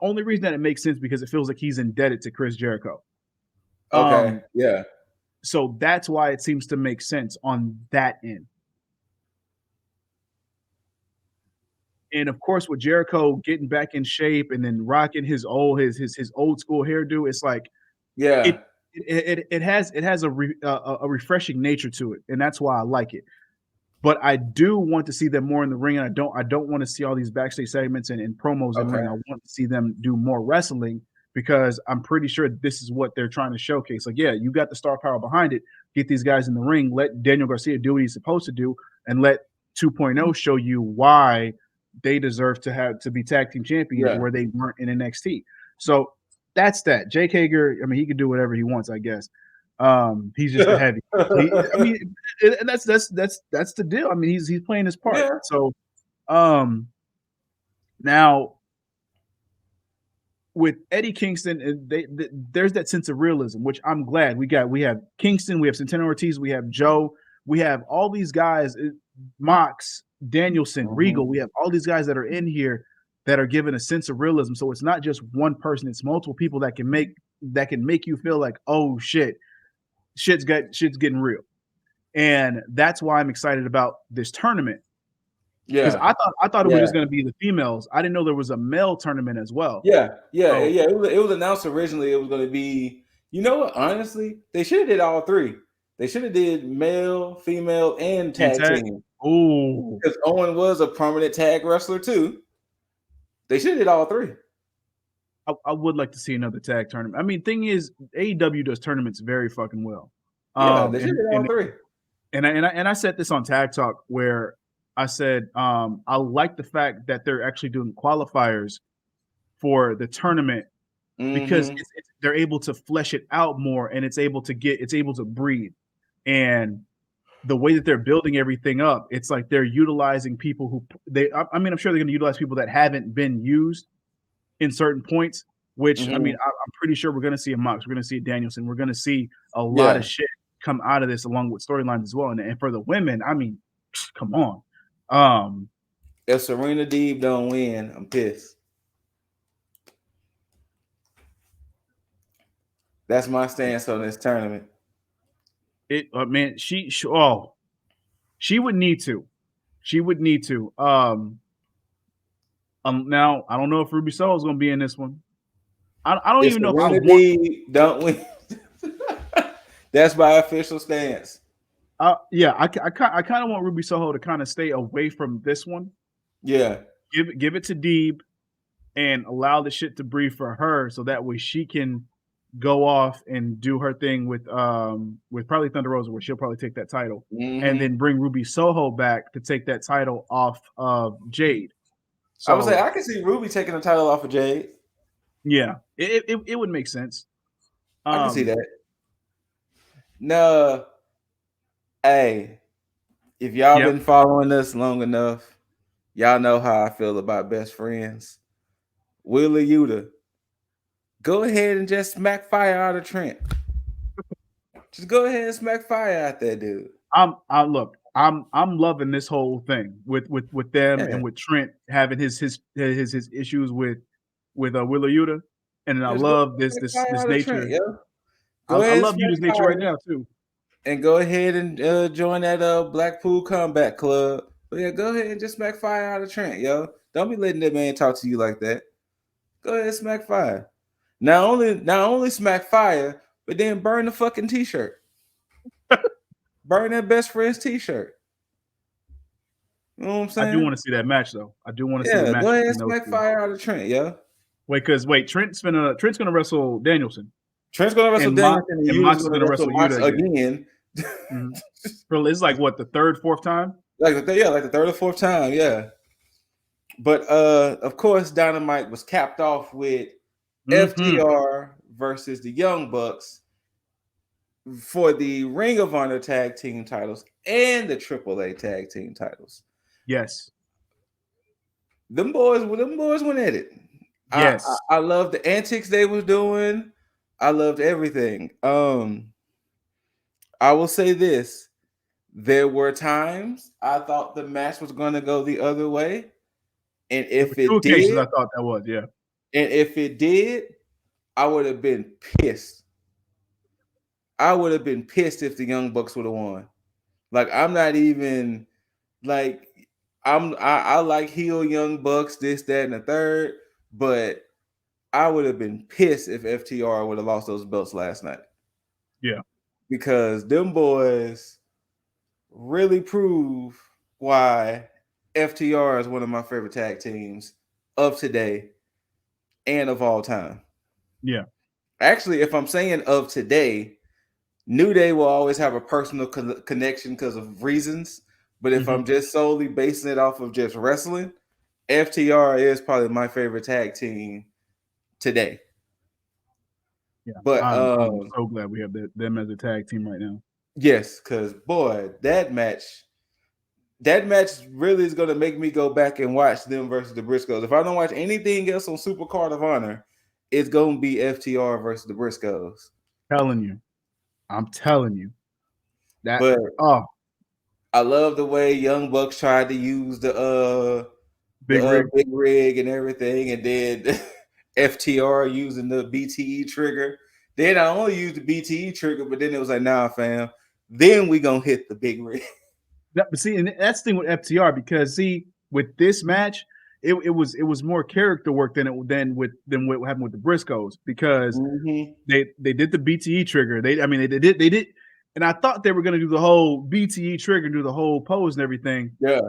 only reason that it makes sense because it feels like he's indebted to Chris Jericho. Okay. Yeah. So that's why it seems to make sense on that end. And of course, with Jericho getting back in shape and then rocking his old school hairdo, it's like it Yeah. it has a refreshing nature to it, and that's why I like it. But I do want to see them more in the ring, and I don't want to see all these backstage segments and promos in ring. Okay. I want to see them do more wrestling, because I'm pretty sure this is what they're trying to showcase. Like, yeah, you got the star power behind it. Get these guys in the ring. Let Daniel Garcia do what he's supposed to do, and let 2.0 show you why they deserve to be tag team champions Yeah. where they weren't in NXT. So that's that. Jake Hager, I mean, he can do whatever he wants, I guess. He's just a heavy. I mean, and that's the deal. I mean, he's playing his part. Yeah. So now with Eddie Kingston, there's that sense of realism, which I'm glad we have Kingston, we have Santana Ortiz, we have Joe, we have all these guys, Mox, Danielson, Regal. We have all these guys that are in here that are given a sense of realism. So it's not just one person; it's multiple people that can make you feel like, oh shit's getting real. And that's why I'm excited about this tournament, because Yeah. I thought it was Yeah. just going to be the females. I didn't know there was a male tournament as well. Yeah. Yeah. So Yeah. It was announced originally it was going to be, you know what, honestly, they should have did all three. They should have did male, female, and and tag tag. team. Oh, Because Owen was a prominent tag wrestler too. They should have did all three. I would like to see another tag tournament. I mean, thing is, AEW does tournaments very fucking well. Yeah, they should have did all three. I said this on Tag Talk, where I said I like the fact that they're actually doing qualifiers for the tournament, because they're able to flesh it out more, and it's able to breathe. And the way that they're building everything up, it's like they're utilizing people who I mean, I'm sure they're going to utilize people that haven't been used in certain points, which I mean, I'm pretty sure we're going to see a Mox, we're going to see a Danielson, we're going to see a lot of Yeah. shit come out of this, along with storylines as well. And for the women, I mean, come on. If Serena Deeb don't win, I'm pissed. That's my stance on this tournament. Man, she would need to. She would need to. Now I don't know if Ruby Soho is going to be in this one. I don't If even know if I Serena want. Deeb don't win, that's my official stance. Yeah, I kind of want Ruby Soho to kind of stay away from this one. Yeah. Give it to Deeb and allow the shit to breathe for her, so that way she can go off and do her thing with probably Thunder Rosa, where she'll probably take that title, and Mm-hmm. then bring Ruby Soho back to take that title off of Jade. I would say So I can see Ruby taking the title off of Jade. yeah, it would make sense. I can see Um, that. No, hey, if y'all yep. been following us long enough, y'all know how I feel about best friends. Willa Yuta, go ahead and just smack fire out of Trent. Just go ahead and smack fire out there, dude. I look. I'm loving this whole thing with them Yeah, and with Trent having his issues with Willa Yuta, and then I just go love ahead and smack fire this out of Trent, nature. yo. Go I ahead and love smack Yuta's nature right fire now too. and go ahead and join that Blackpool Combat Club. But yeah, go ahead and just smack fire out of Trent, yo. Don't be letting that man talk to you like that. Go ahead and smack fire. Not only smack fire, but then burn the fucking t-shirt. Burn that best friend's t-shirt. You know what I'm I do saying? want to see that match though. I do want to see the Yeah, match go ahead and between those smack two. fire out of Trent, yo. Wait, Trent's gonna wrestle Danielson, Trent's gonna wrestle Danielson and And Yuta's Mox is gonna gonna wrestle wrestle Mox Yuta again. again. Mm-hmm. It's like what, the third, fourth time? like the third or fourth time, yeah. But of course, Dynamite was capped off with Mm-hmm. FTR versus the Young Bucks for the Ring of Honor tag team titles and the AAA tag team titles. Yes. Them boys went at it. Yes. I love the antics they was doing. I loved everything. I will say this: there were times I thought the match was going to go the other way, and There were if two it occasions did, I thought that was, yeah. I would have been pissed. I would have been pissed if the Young Bucks would have won. Like I'm not even like I like heel Young Bucks, this, that, and the third, but I would have been pissed if FTR would have lost those belts last night. Yeah. Because them boys really prove why FTR is one of my favorite tag teams of today and of all time. Yeah. Actually, if I'm saying of today, New Day will always have a personal connection because of reasons. But if Mm-hmm. I'm just solely basing it off of just wrestling, FTR is probably my favorite tag team today. Yeah. But I'm so glad we have them as a tag team right now. yes, because boy, that match really is gonna make me go back and watch them versus the Briscoes. If I don't watch anything else on Super Card of Honor, it's gonna be FTR versus the Briscoes. I'm telling you that. But Oh, I love the way Young Bucks tried to use big rig. big rig and everything, and then FTR using the BTE trigger. Then I only used the BTE trigger, but then it was like, nah, fam. Then we gonna hit the big rig. But see, and that's the thing with FTR, because see, with this match, it was more character work than what happened with the Briscoes, because Mm-hmm. they did the BTE trigger. They did, and I thought they were gonna do the whole BTE trigger, do the whole pose and everything, Yeah.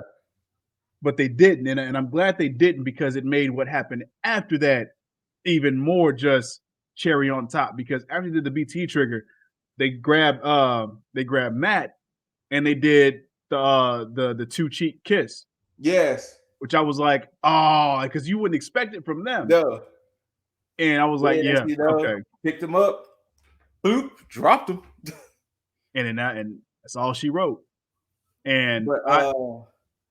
but they didn't, and I'm glad they didn't, because it made what happened after that even more just cherry on top. Because after they did the BTE trigger, they grabbed Matt, and they did the two cheek kiss, Yes. which I was like, oh, because you wouldn't expect it from them. No. And I was like, Yeah, yeah, okay. picked him up, boop, dropped him. And that's all she wrote. And But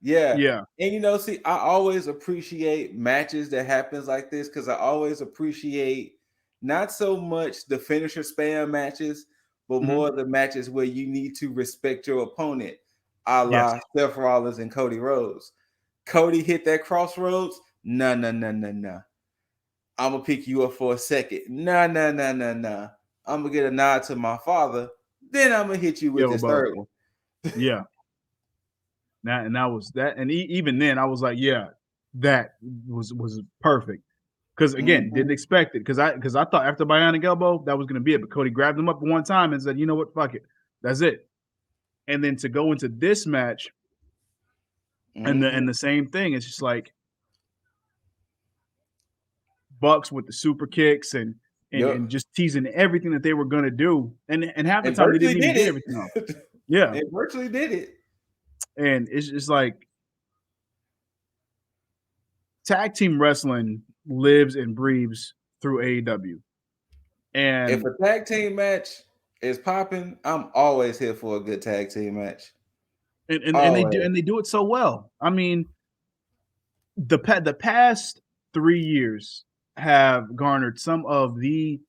yeah. yeah, And see, I always appreciate matches that happens like this because I always appreciate not so much the finisher spam matches, but mm-hmm. more the matches where you need to respect your opponent, a Yes, la Seth Rollins and Cody Rhodes. Cody hit that crossroads. No, no, no, no, no. I'm gonna pick you up for a second. No, no, no, no, no. I'm gonna get a nod to my father. Then I'm gonna hit you with yo, this bro, third one. yeah. That was that, and even then, I was like, yeah, that was perfect. Because again, Mm-hmm. didn't expect it. Because I thought after Bionic Elbow that was gonna be it, but Cody grabbed him up one time and said, you know what, fuck it, that's it. And then to go into this match, Mm-hmm. and the same thing, it's just like Bucks with the super kicks, and and just teasing everything that they were gonna do, and half the And time they didn't virtually even did get it. everything off. Yeah, And virtually did it. and it's like tag team wrestling lives and breathes through AEW. If And a tag team match is popping, I'm always here for a good tag team match. and they do it so well. I mean, the past 3 years have garnered some of the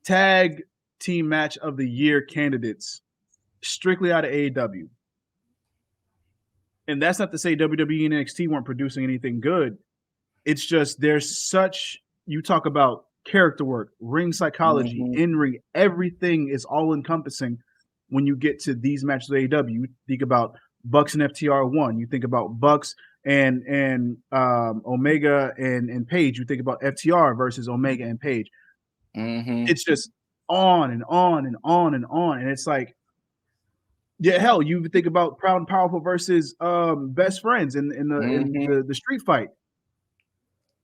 tag team match of the year candidates strictly out of AEW. And that's not to say WWE and NXT weren't producing anything good. It's just there's such, you talk about character work, ring psychology, in ring, everything is all encompassing when you get to these matches of AEW. You think about Bucks and FTR1, you think about Bucks and Omega and Page, you think about FTR versus Omega and Page. It's just on and on and on and on. And it's like, yeah, hell, you think about Proud and Powerful versus Best Friends in the street fight.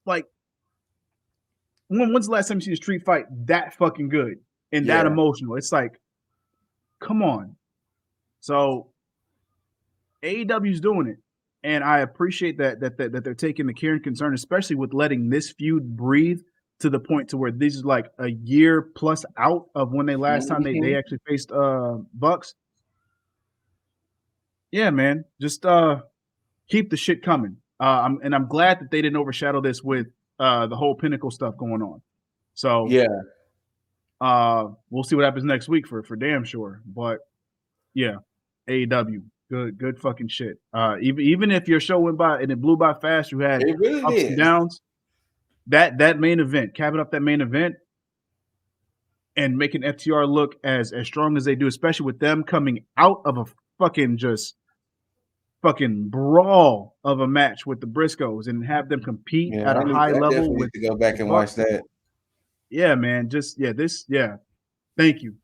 Like, when's the last time you seen a street fight that fucking good and that emotional? It's like, come on. So AEW's doing it, and I appreciate that they're taking the care and concern, especially with letting this feud breathe to the point to where this is like a year plus out of when last time they actually faced Bucks. Yeah, man, just keep the shit coming. I'm glad that they didn't overshadow this with the whole Pinnacle stuff going on. So we'll see what happens next week for damn sure. But yeah, AEW, good fucking shit. Even if your show went by and it blew by fast, you had ups and downs. That main event, capping up that main event, and making FTR look as strong as they do, especially with them coming out of a fucking brawl of a match with the Briscoes and have them compete at a high level with to go back and watch that. Yeah, man. Thank you.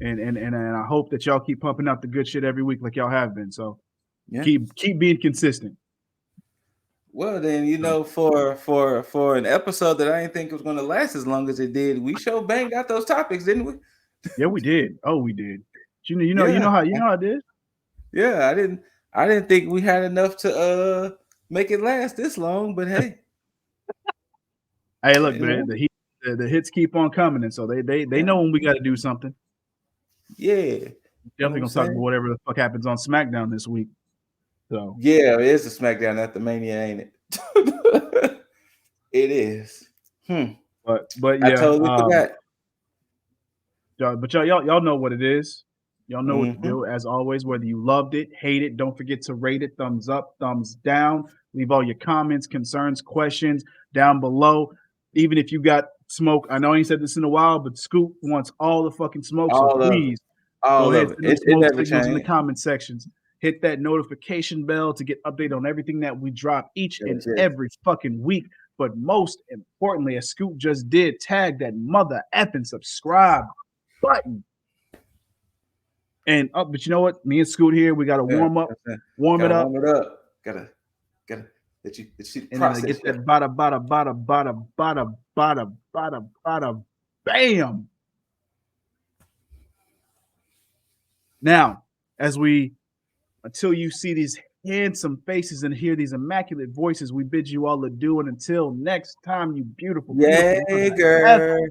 And I hope that y'all keep pumping out the good shit every week like y'all have been. So keep being consistent. Well, then, for an episode that I didn't think was going to last as long as it did, we banged out those topics, didn't we? Yeah, we did. Oh, we did. You know how it is. Yeah, I didn't think we had enough to make it last this long, but hey. Hey, look, the hits keep on coming, and so they know when we got to do something. Yeah, definitely gonna talk about whatever the fuck happens on SmackDown this week. So yeah, it is a SmackDown after Mania, ain't it? It is. But yeah, I totally forgot. But y'all know what it is. Y'all know what to do. As always, whether you loved it, hate it, don't forget to rate it. Thumbs up, thumbs down. Leave all your comments, concerns, questions down below. Even if you got smoke, I know I ain't said this in a while, but Scoop wants all the fucking smoke. So please go ahead and send smoke signals in the comment sections. Hit that notification bell to get updated on everything that we drop each and every fucking week. But most importantly, as Scoop just did, tag that mother effing subscribe button. And but you know what? Me and Scoot here, we gotta warm up, warm it up. Gotta let you and then get that bada bam. Now, until you see these handsome faces and hear these immaculate voices, we bid you all adieu. And until next time, you beautiful,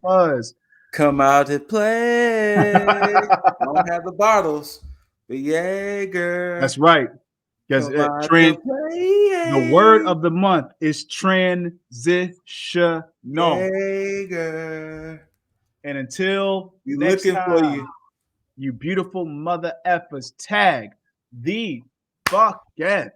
Buzz. Come out to play. Don't have the bottles, but Jaeger. That's right. Because the word of the month is transitional. Jaeger. And until we looking time, for you beautiful mother effers, tag the fuck yeah.